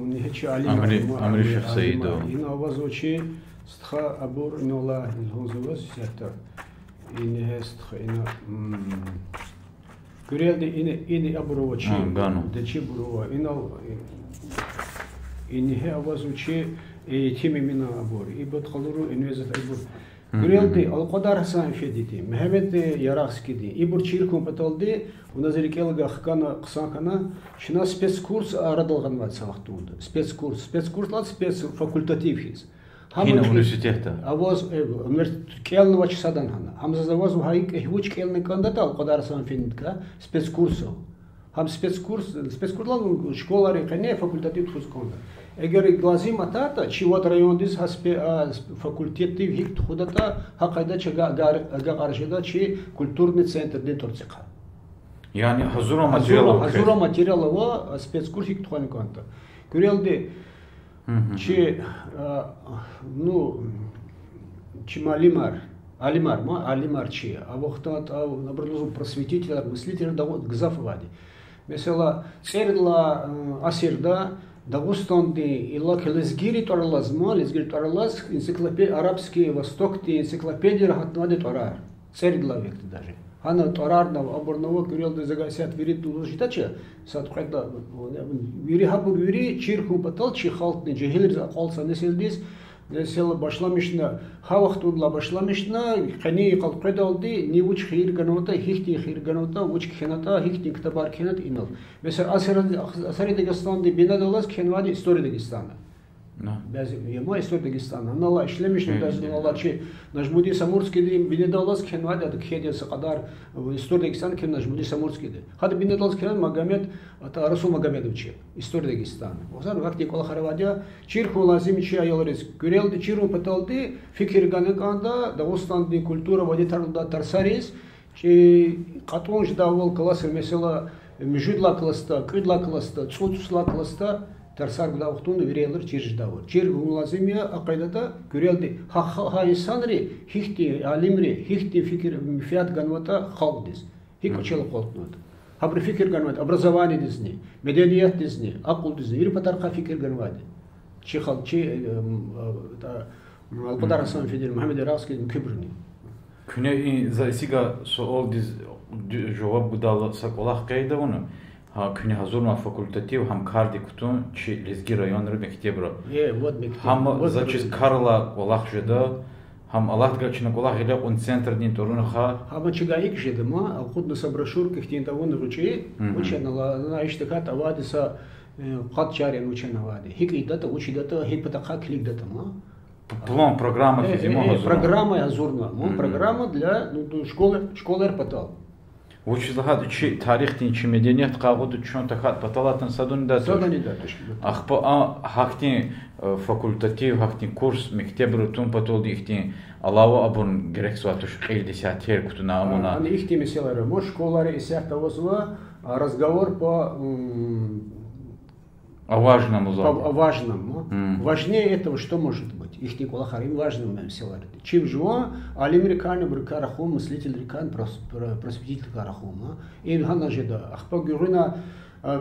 нечи алим амри шахсаидо и навозучи стха абур нола илхозовас сята и нехстха ина гурелди ини абуровачи дечи бурова ина И не авазучи и теми мина абор. И бот халуру инвезат абор. Гурелди Алқадар Хасан федити. Мехмед Ярахскиди. И бур чирком паталди. У нас рекелга хкана ксанкана. Шина спецкурс арадалган ват самахтунда. Спецкурс. Спецкурс лад спецфакультатив хиз. Хина университета. Аваз келн вач садан хана. Хамза заваз хайк хвуч келн кандата Алқадар Хасан федитка спецкурсо. Хам спецкурслан школари қане факультатив хусконда. Эгер глазим атата чиват райондис факультатив хик худата хақайда чага гаршеда чи культурный центр де торцика. Yani hazura материала. Hazura материала ва спецкурс хик тухани конта. Гурелди чи ну чи малимар Алимар, алимар чи, а вахтат, наоборот, просветитель, мыслитель, да вот гзафвади. Mesela церла асирда Дагустанды илла келезгири торалазма, лезгири торалаз, энциклопедия арабский восток, ти энциклопедия рахатнады торар. Церла векты даже. Ана торарного оборного курел загасят вирит тулужитача, сад когда вири хабур вири чирху патал чихалтны джихилер заколса неселдис. Несел башламишна, хавахтудла башламишна, хани қалқедалди, не уч хир ганота, хихти хир ганота, уч хената, хихти ктабар хенат инал. Mesela Asari Dagestan'da binadalas kenvadi история Дагестана. Без яма история Дагестана. Нала işlemişler без нала чи Najmudi Samurskiy diyeyim binadalas kenvadi adı khediyası kadar история Дагестана ken Najmudi Samurskiy de. Hadi binadalas ken Magomed ata Rasul Magomedovич история Дагестана. Ozan vakti kola haravadya çirku lazım чи ayolariz. Göreldi çiru pataldi fikir ganakanda Dagestan'da kultura vaditarında tarsariz. Чи қатонж давал классы mesela müjüdla klasta, kıdla klasta, çuçusla klasta Тарсар гуда ухтунду верелер чирждавр. Чир гумлазимия акайдата күрелди. Ха инсанри хихти алимри хихти фикир мифиат ганвата халдис. Хик учел холтнут. Хабр фикир ганват образование дизни, меденият дизни, акул дизни. Ири патарха фикир ганвади. Чихал чи алпадар Асан Федер Мухаммед Иравский кибрни. Күне засига соол диз жавап гудала саколах кайда оны. Күне хазурма факультатив хам карди кутун чи лезги районры мектебро. Вот мектеб. Хам зачис карла олах жеда, хам алах гачна олах иле он центр дин торунаха. Хам чигаик жедама, алхуднаса брошюрках тин тавон ручи, ученала на иштекат авадиса кат чарен ученавади. Хик идата учидата хик патаха клик датама. План программа физимо. Программа азурна. Программа для школы РПТАЛ. Училахад чи тарих тин чи меденият қағуды чон тахат паталатын садунда. Садунда. Ахпа хактин факультатив хактин курс мектебру тун патолди ихтин алава абун герек суатуш эльдесятер кутуна амуна. Они ихти меселары. Мож школары исях того разговор по о важном о важном. Важнее этого что может быть? Их Никола Харим важным меселары. Чем живо, алимриканы брикарахум, мыслитель рекан, просветитель карахума. И ганна жеда. Ахпа гюрина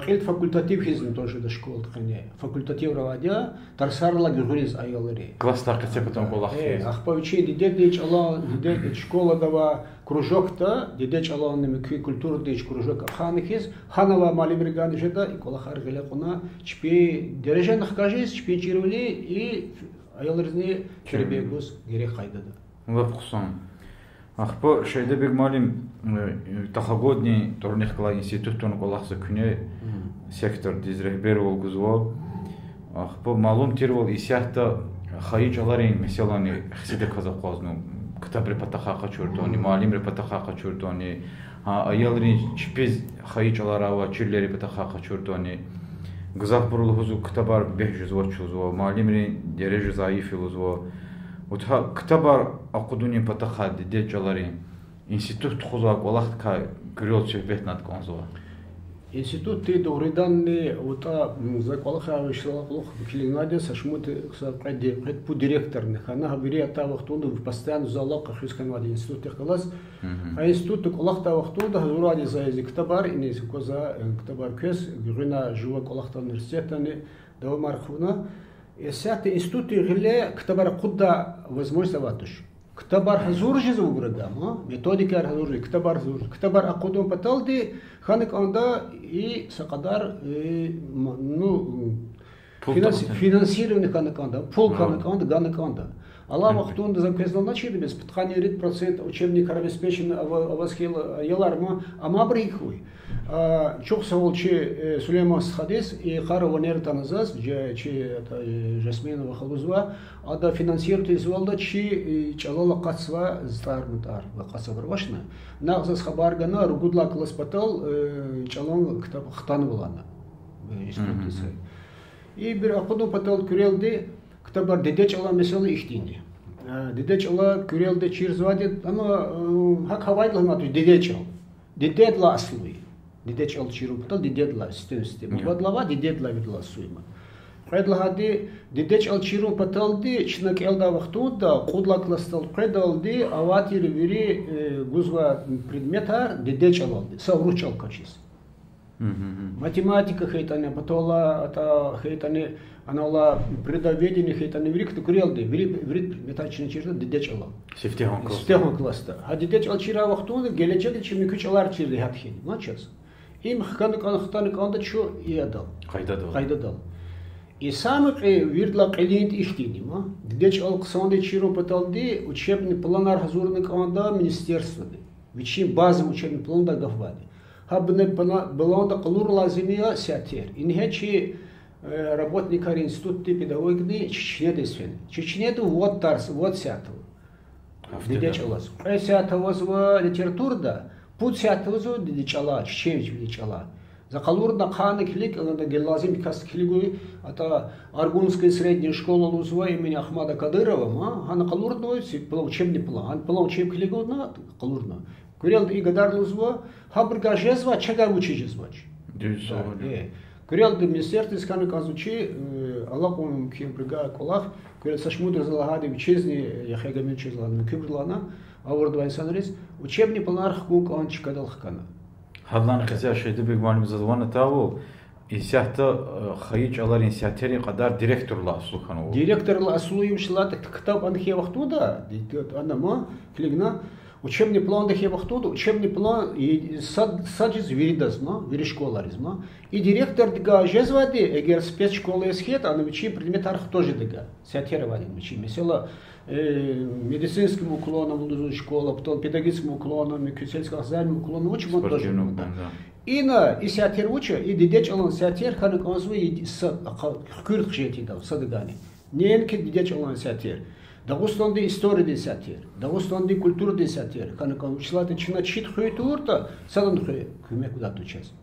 Хилт факультатив хизм тоже до школы тхане. Факультатив равадя тарсарла гюриз айолери. Класс так хотя потом колахи. Ахпавичи дидеч ала дидеч школа дава кружок-то дидеч ала немки культура дидеч кружок ханихиз ханова малибриган жеда и колахар гелекуна чпи дережен хкажис чпи чирвли и айолерни чербегус гере хайдада. Лапхсон. Ахпо шайда бек малим тахагодни торних кла институтун колахса күне сектор дизрехбер волгузво. Ахпо малум тирвол исяхта хаиджаларин меселани хсиде казахозну кытабри патахака чуртони малимри патахака чуртони аялрин чпез хаиджаларава чирлери патахака чуртони гзахбурлхузу кытабар бехжузво чузво малимри дережу заифилузво. Вот ктабар акудуни патахади дечалари институт хузак олахтка грел чебет над конзва. Институт ты доуриданный вот за колаха вышла плохо клинаде сашмут сапраде по директорных она говорит та вахтунду постоянно залока хисканвади институт техлас а институт колахта вахтунда hazuradi за язык ктабар и не коза ктабар кес грина жува колахта университетани давамархуна Эсяты институты гиле ктабар куда возможность аватуш. Ктабар хазур жизу градама, методика хазур, ктабар хазур. Ктабар акудом паталди ханик анда и сакадар ну финансирование ханик анда, пол ханик анда, ганик анда. Allah вахтунда заказал начали без подхания 100% учебник обеспечен авасхил яларма амабрихуй. Чухсавол чи Сулейман Схадис и Харова Нертаназас, чи это Жасминова Халузва, ада финансирует из Волда чи чалала кацва здармутар, кацва барвашна. Нахзас хабаргана ругудла класпатал чалон хтан булана. И бир акуду патал курелди ктабар дедеч ала mesela ихтини. Дедеч ала курелди чирзвади, ама хак хавайдла мату дедеч ал. Дедедла аслуи. Дедеч ал чиру патал дедедла система. Вадлава дедедла видла суима. Предлагади дидеч алчирун паталди чнак элда вахтуда кудлакластал предалди аватир вири гузва предметар дидеч алалди савручал качис. Математика хейтане патола ата хейтане анала предаведение хейтане вирик тукрелди вирит предметачный чирда дидеч алал. Сифтехон класста. А дидеч алчира вахтуда гелечеди чими кучалар чирди хатхин. Начас. Им хканы канда чо и адал. Хайдадал. И самых вирдла клиент иштинима, дидеч алксанды чиру паталди учебный план хазурный канда министерства. Вичи базовый учебный план да гавбади. Хабне баланда калур лазимия сятер. Инхечи работника института педагогики Чечнедесвен. Чечнеду вот тарс, вот сятого. Дидеч алас. Сятого зва литературда, путь сятого зва дидеч ала, чечевич дидеч ала. За калурна ханы клик, она гелазим каст клигуи, это Аргунская средняя школа Лузва имени Ахмада Кадырова, она калурна, учебный план, план учеб клигу на калурна. Курел и Гадар Лузва, хабрга жезва, чага учи жезвач. Курел до министерства исканы казучи, Аллахом кем брига колах, курел сашмудр залагади вичезни, яхега мечезлан, кюбрлана, авордва инсанрис, учебный план хкук он чикадал хкана. Хадлан хазя шейде биг малим задвана таву инсяхта хаич алар инсятери qaдар директорла аслухану. Директорла аслуим шлат китаб анхе вахтуда, анама клигна учебный план дахе вахтуда, учебный план и саджиз виридазма, виришколаризма. И директор дига жезвади, эгер спецшкола есхет, ана вичи предмет арх тоже дига. Сятервади вичи. Mesela медицинским уклоном школа, потом педагогическим уклоном, сельскохозяйственным уклоном учим он тоже. И на и сятер уча, и дидеч алан сятер, ханы консвы и хкюрт хжети дал, садыгани. Ненки дидеч алан сятер. Дагустанды история де сятер, Дагустанды культура де сятер. Ханы кон учлаты чина чит хойт урта, садан хой, кюме куда тучас.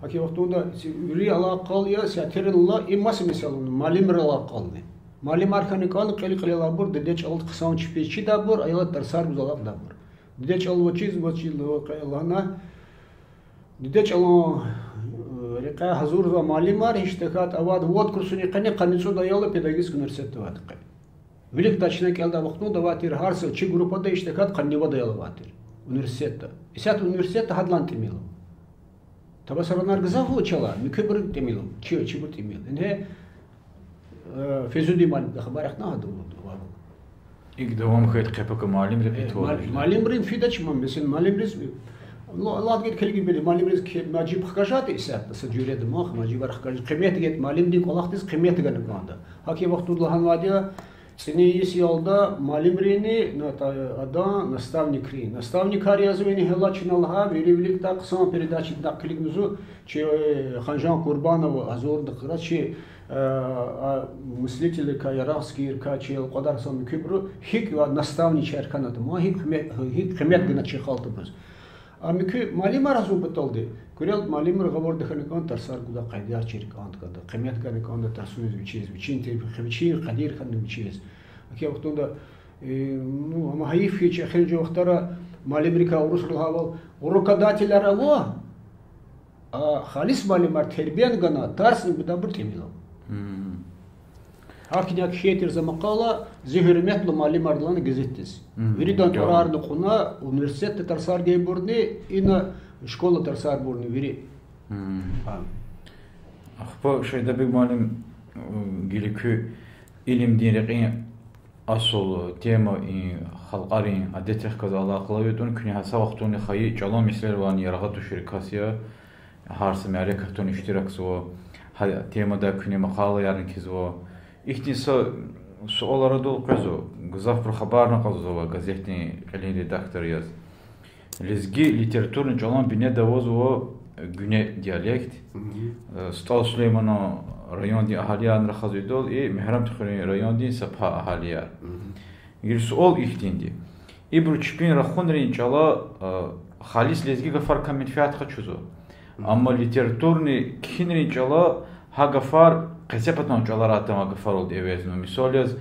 Аки вахтунда юри ала калия сятерилла имас мисалун малимр ала калны. Малим арханы калны кали кали лабур дидеч алт ксан чпечи дабур, айла тарсар бузалав дабур. Дидеч ал вачиз лана дидеч ал река хазур малимар иштекат авад вот курсуни кане каницу даяла педагогический университет ватқы. Велик тачна келда вахтунда ватир харсел чи группада иштекат каннива даяла ватир университета. Исят университета хадлан темило. Табасаранар гзав учала, микебр темило, чи бут темил. Не физуди мал хабарах нахду. Ik давам хет кепак малим репетуар. Малим рин фидач мам бесен малим рис. Лад гет келги бели малим рис ке маджиб хкажат исат саджуред мах маджиб хкаж кемет гет малим ди колахтис кемет ган ганда. Хаки вахту лхан вадия сини ис ялда малим рини ната ада наставник рин. Наставник харязвени хелачиналха веривлик так сам передачи так клигмузу че ханжан Курбанов азор дхра че мыслители Кайравский, Иркачел, Кадарсан, Кипру, хик наставничар канада, ма хик хмет гна чехалты брус. А мики малимар азу беталды. Курел малимар гавор дханикан тарсар гуда кайдар черкант када. Хмет ганикан тарсуз вичез, вичин хвичи кадир хан вичез. Аки вахтунда ну ама хаиф хич ахенжо вахтара малимрика урусул хавал урукадателяр ало. А халис малимар тербиан гана тарсин бедабр темило. Акиняк хетер за макала зихирмет ло мали марлан газеттес. Виридан турар нукуна университет тарсар гейбурни и на школа тарсар бурни вири. Ахпа шайда биг малим гиликü ilim diyerek asıl tema halqarin adetih kazala qılayudun küni hasa vaxtuni xayi çalan misler van yaragatu şirkasiya harsı məlekatun iştirak so темада күне мақала ярын кезо. Ихтинса суалара дол кезо. Гзав про хабарна казова газетный qalin редактор яз. Лезги литературный жалан бине давозо güne диалект. Стал Сулеймано районди ахалиян рахазидол и Мехрам Тухуни районди сапа ахалияр. Гир суал ихтинди. Ибру чпин рахунрин чала халис лезги гафар каминфиат хачузо. Амма литературный кинрин чала хагафар қесепатан чаларата хагафар олд евезно. Мисалез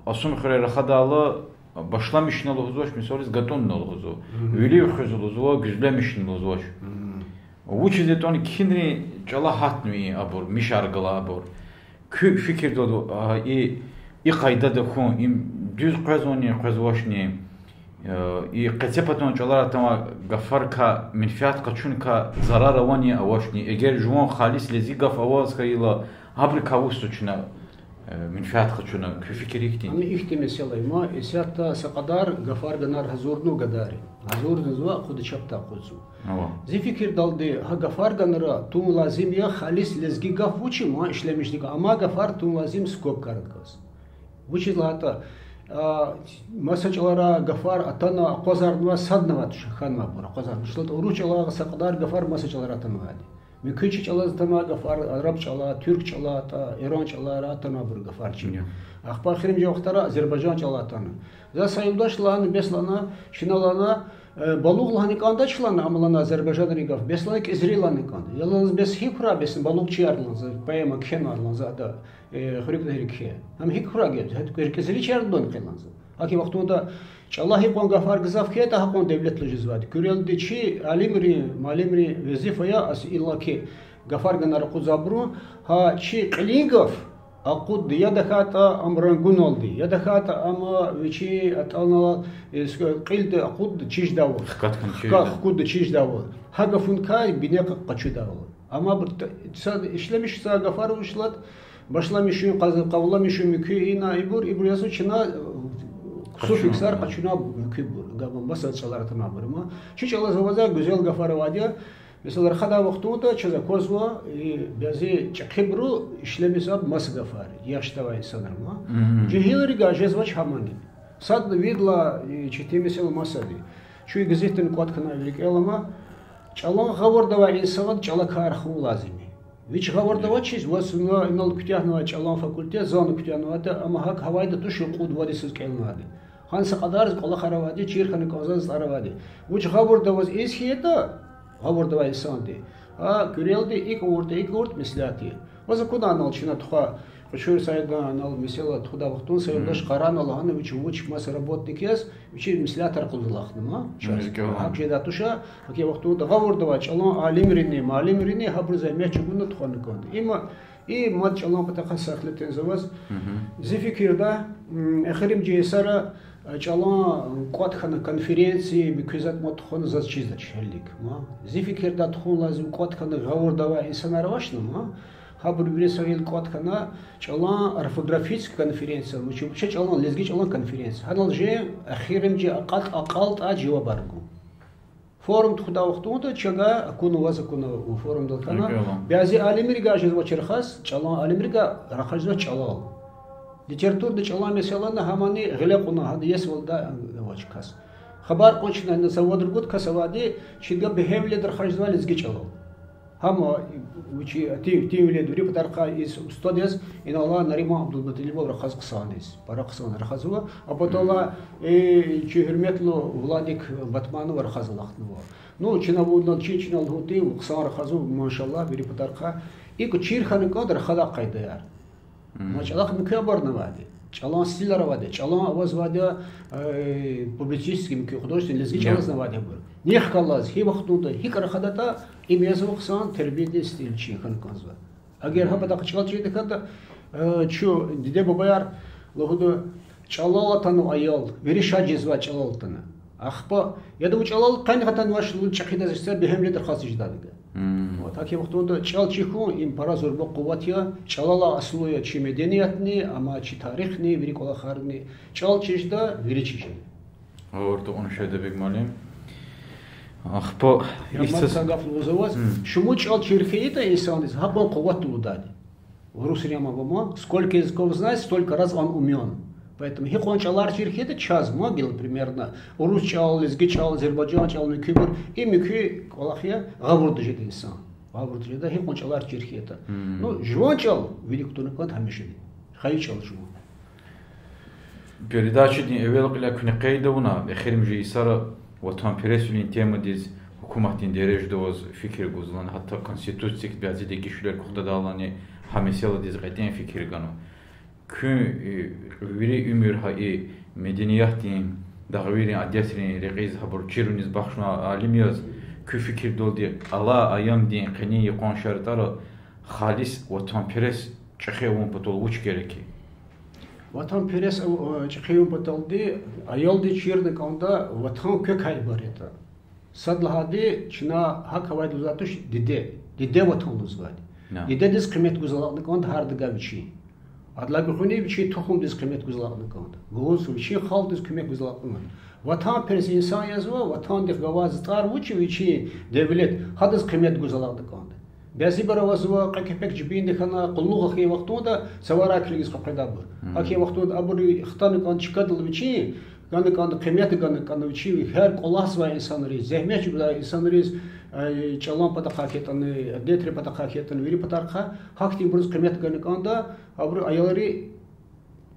асум хре рахадалы башламишин олгозош мисалез гатон олгозо. Үли хозолозо гүзлемишин олгозош. Учизетон кинрин чала хатнуи абур мишаргала абур. kü fikir dolu i kayda da kun düz qazoni qazwashni i qatepatun çolar tama gafarka minfiat qachunka zarara wani awashni eger juan khalis lezi gaf awaz kayla abri kavustuchna minfiat qachuna kü fikir ikti ами ихти меселай ма исята сақадар гафар ганар хазурну гадари хазурну зва худ чапта qulzu зи fikir daldi ha гафар ганара тум лазим я khalis lezgi gaf vuchi ma işlemişdik ama гафар тум лазим skop karadgas vuchi lata масачалара гафар атана qozarnva sadnava шаханва пора qozarn что уручала сақадар гафар масачалара атанвади Микичи чала тама гафар араб чала түрк чала та иран чала ратана бур гафар чиня ахпар хирим жохтара азербайжан чала тана за сайылдашланы беслана шиналана балугланы канда члана амлана азербайжан ригав бесланы изриланы канда яланыз бес хипра бес балугчи арланыз поэма кхенарланыз да хрикдерикхе ам хикра гет хет керкезли чардон кыланыз аки вақтунда Чаллахи кон гафар гзав кета хакон devlet lojizvat. Kürelde çi malimri vazifaya as illa ki gafar ganar quzabru ha çi qlingov aqud ya da khata amrangun oldu. Ya da khata ama viçi atalna qilde aqud çiş dav. Aqud çiş dav. Ha gafun kay bine qaçı dav. Ama işlemiş sa gafar uşlat başlamışın qavlamışın müküina ibur yasu çina Суфиксар qachuna mükübür. Gabon basat çalar tamamırma. Şu çalar zavaza güzel gafara vadia. Mesela khada vaqtuda çaza kozva bazi çakibru işlemisab mas gafar. Yaştava insanlarma. Cehilri gajezvaç hamani. Sad vidla çitemesel masadi. Şu gazetin qotkana velikəlama çalan gavordava insan çala karxu lazimi. Вич гавардава чиз вас инал кутяхнава чалан факультет зону кутяхнава ама хак хавайда тушу қуд вадисыз келнады. Ханса qadarız qola xaravadi çirxani qazaz aravadi. Вич гавардава исхиета гавардава инсанди. А күрелди ик урт мислати. Ваза куда аналчина туха Почему сайда анал месела туда вахтун сайдаш қаран аланы вич мас работник яс вич мислятар қылдылахныма. Хак жеда туша аки вахтун да гавардава чалан алимрини хабруза мечугуна туханы конды. Има и мат чалан патақа сахлетен заваз. Зификирда ахирим жесара чалан қотхана конференции бикүзат мотхон заз чизда чхелик. Зификирда тухун лазим қотхана гавардава инсанаравашныма. Хабр биресагил qotkana чалан орфографическая конференция, вообще чалан лезги чалан конференция. Ханал же ахиримже aqalt ajwa баргу. Форум туда вахтунда чага акуну вазакуна форум далкана. Бязи алимрига жезва черхас чалан алимрига рахажна чалал. Литературда чалан меселана хамани гылакуна хад есвалда вачкас. Хабар кончина на заводругут касавади чига бехевле дархажна лезги чалал. Хама учи тивле дури патарка из студияс инала нарима Абдулбатилова рахаз ксанис пара ксан рахазова а потола чи хурметлу Владик Батманов рахазлахтнова ну чинавудна чичинал хути ксан рахазу машаллах дури патарка и чирхан кадр хада кайдаяр машаллах микабарнавади чалан стиларавади чалан авазвади публицистский художественный лезги чалазнавади бур нехкалаз хивахтунда хикарахадата имязухсан тербиде стил чихан казва агер хабада чалчи деката чу диде бабаяр лохуда чалалатану аял вериша жезва чалалтана ахпа яду чалал канхатан вашлу чахида зиса бехемле дерхасиж дадыга вот аки вахтунда чалчиху им паразур бо куватия чалала аслуя чи медениятни ама чи тарихни верикола харни чалчижда веричижи орто он шайда бегмалим Ахпо Ямасагав лозоваз шуму чал чирхеита инсанис хабон кувату удади. В русряма гомо сколько языков знает, столько раз он умен. Поэтому хихон чалар чирхеита час могил примерно. Урус чал, лезги чал, Азербайджан чал, микюбур и микю колахия гавурды жит инсан. Гавурды жит хихон чалар чирхеита. Ну жуан чал велик кто наконт хамишеди. Хай чал жуан. Передачи дни эвел кля кунекейдауна эхирим же исара وطن پرسولین تیم دیز حکومتین درج دوز فکر گذلان حتی کنستیتوسیک بیازی دیگیشler کخته دالانی همیشه دیز قدیم فکر گنو کن ویری امیر های مدنیاتین داغویرین عدیسرین رقیز هبر چیرونیز بخشنا عالمیاز که فکر دولدی الله ایام دین قنی یقان شرطارا خالص وطن پرس ჭხევუნ პატოლ უჩ გერეკი Vatan peres çıkıyor bataldı, ayoldu çirdi kanda vatan kök haybareta. Sadlahadi çina hak havaydı uzatış dide vatanımız var. Dide diz kıymet güzelliğini kanda hardı gaviçi. Adla gühüne biçi tohum diz kıymet güzelliğini kanda. Goğuz biçi hal diz kıymet güzelliğini. Vatan peres insan yazva, vatan diz gavazıtar uçi biçi devlet hadız kıymet güzelliğini kanda. Bazı baravazva kakepek cibinde kana kulluğa ki vaktunda savara kiliz kapredabur. Aki vaktunda aburi xtanı kan çıkadılı biçi, kan kıymeti kan biçi her kolas var insanları, zehmet bir insanları çalan pata kaketanı, detre pata kaketanı veri patarka, hakti buruz kıymeti kan da aburi ayarı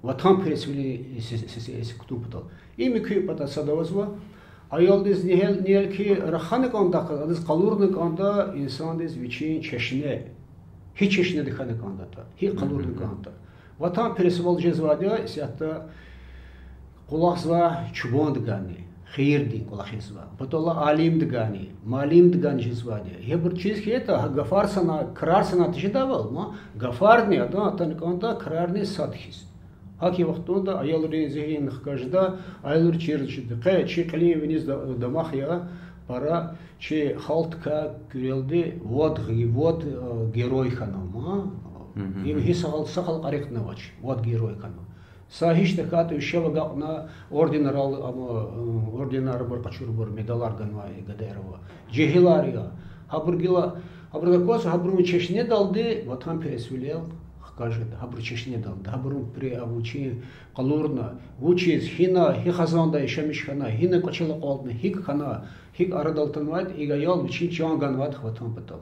vatan peresvili sesi kutu patal. İmi köy pata sadavazva. Ayoldiz nihel ki rahanı kanda, adız kalurnu kanda insan diz viçin çeşne, hiç çeşne dikhanı kanda da, hiç kalurnu kanda. Vatan peresival cezvada siyatta kulakzva çubuğun dıgani, xeyir din kulakzva. Patola alim dıgani, malim dıgani cezvada. He bir çiz ki ta gafar sana, karar sana tişi daval ma, gafar ne adı atan kanda karar ne sadhis. Haki vaktunda ayolları zihin kajda ayolları çirçidi. Kay çi kali veniz damahya para çi haltka küreldi vod geroy kanama. Im his halt sakal qarekna vaç vod geroy kanama. Sahiş de kat şeva gaqna ordinar bir qaçur bir medalar ganva gaderova. Cehilariya haburgila haburgakos haburun çeşne daldı vatan peresvilel кажет, хабр чешне дал, хабр при авучи калурна, учи хина, хихазанда ишемиш хана, хина кочела qaldı, хик хана, хик арадалтанвайт, игаял учи чанганват хватан патал.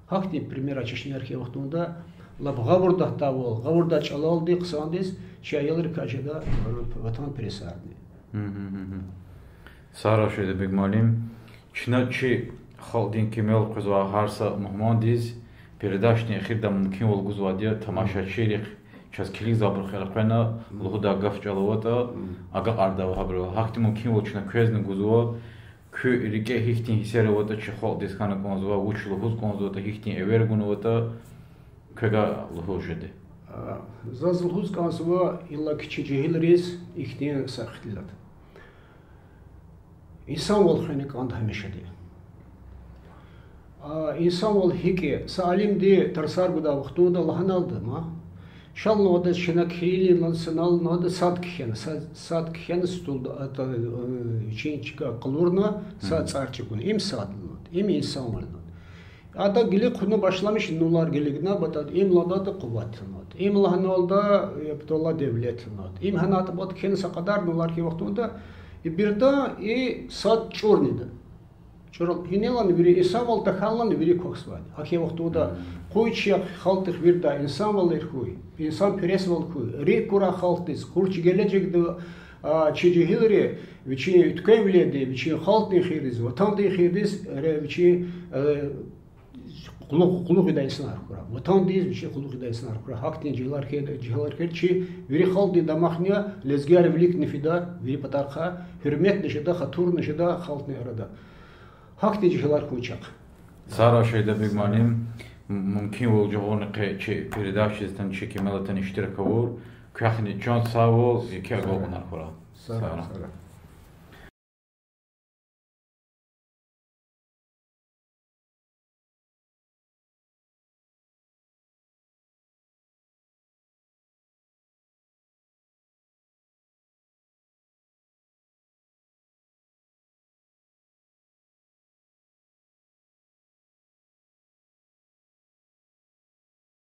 Хакти примера чешне архивахтунда, лаб гавурда тавол, гавурда чалалды, ксандис, чаялыр кажеда ватан пресарни. Сара шеде бигмалим, чиначи халдин кемел кузва харса мухмандиз, передачный эфир да мумкин бол гузвадия тамашачи час клик забр хелқена луда гаф жаловата ага арда хабро хакти мумкин бол чна көзн гузва кө рике хихтин хисеровата чхол дискана конзва учлу хуз конзвата хихтин эвергуновата көга лухожеде зазл хуз конзва илла кичи жехилрис ихтин сахтилат инсан бол хене канд хамешеде İnsan ol hiki, salim di tarsar guda vaxtunda lahanaldı ma. Şalno oda şina khili lan sanal no da sad khen stulda ata için çıka qalurna sad sarçıkun im sadlı im insan var. Ada gili kunu başlamış nular giligna batat im lada da kuvvetnot. Im lahanalda yaptola devletnot. Im hanat bot khensa kadar nular ki vaxtunda birda sad çornida. Çorol hinelan biri insan ol tahallan biri koksvad. Haki vaxtuda qoyçya xaltıq birda insan ol erxuy. İnsan peres ol kuy. Rekura xaltız kurç gelecekde çici hilri viçi tkevledi viçi xaltı xiriz vatan da xiriz viçi quluq da insan arxura. Vatan diz viçi quluq da insan arxura. Haktin cilar ki biri xaltı da mahnya lezgar velik nifida biri patarxa hürmet neşeda xatur neşeda xaltı arada. Hakti cihilar kuyacak. Sara şeyde bigmanim mümkün olacak onu ki передачадан çekimlerden iştirak olur. Kahni can sağ ol, iki agol bunlar kura. Sara.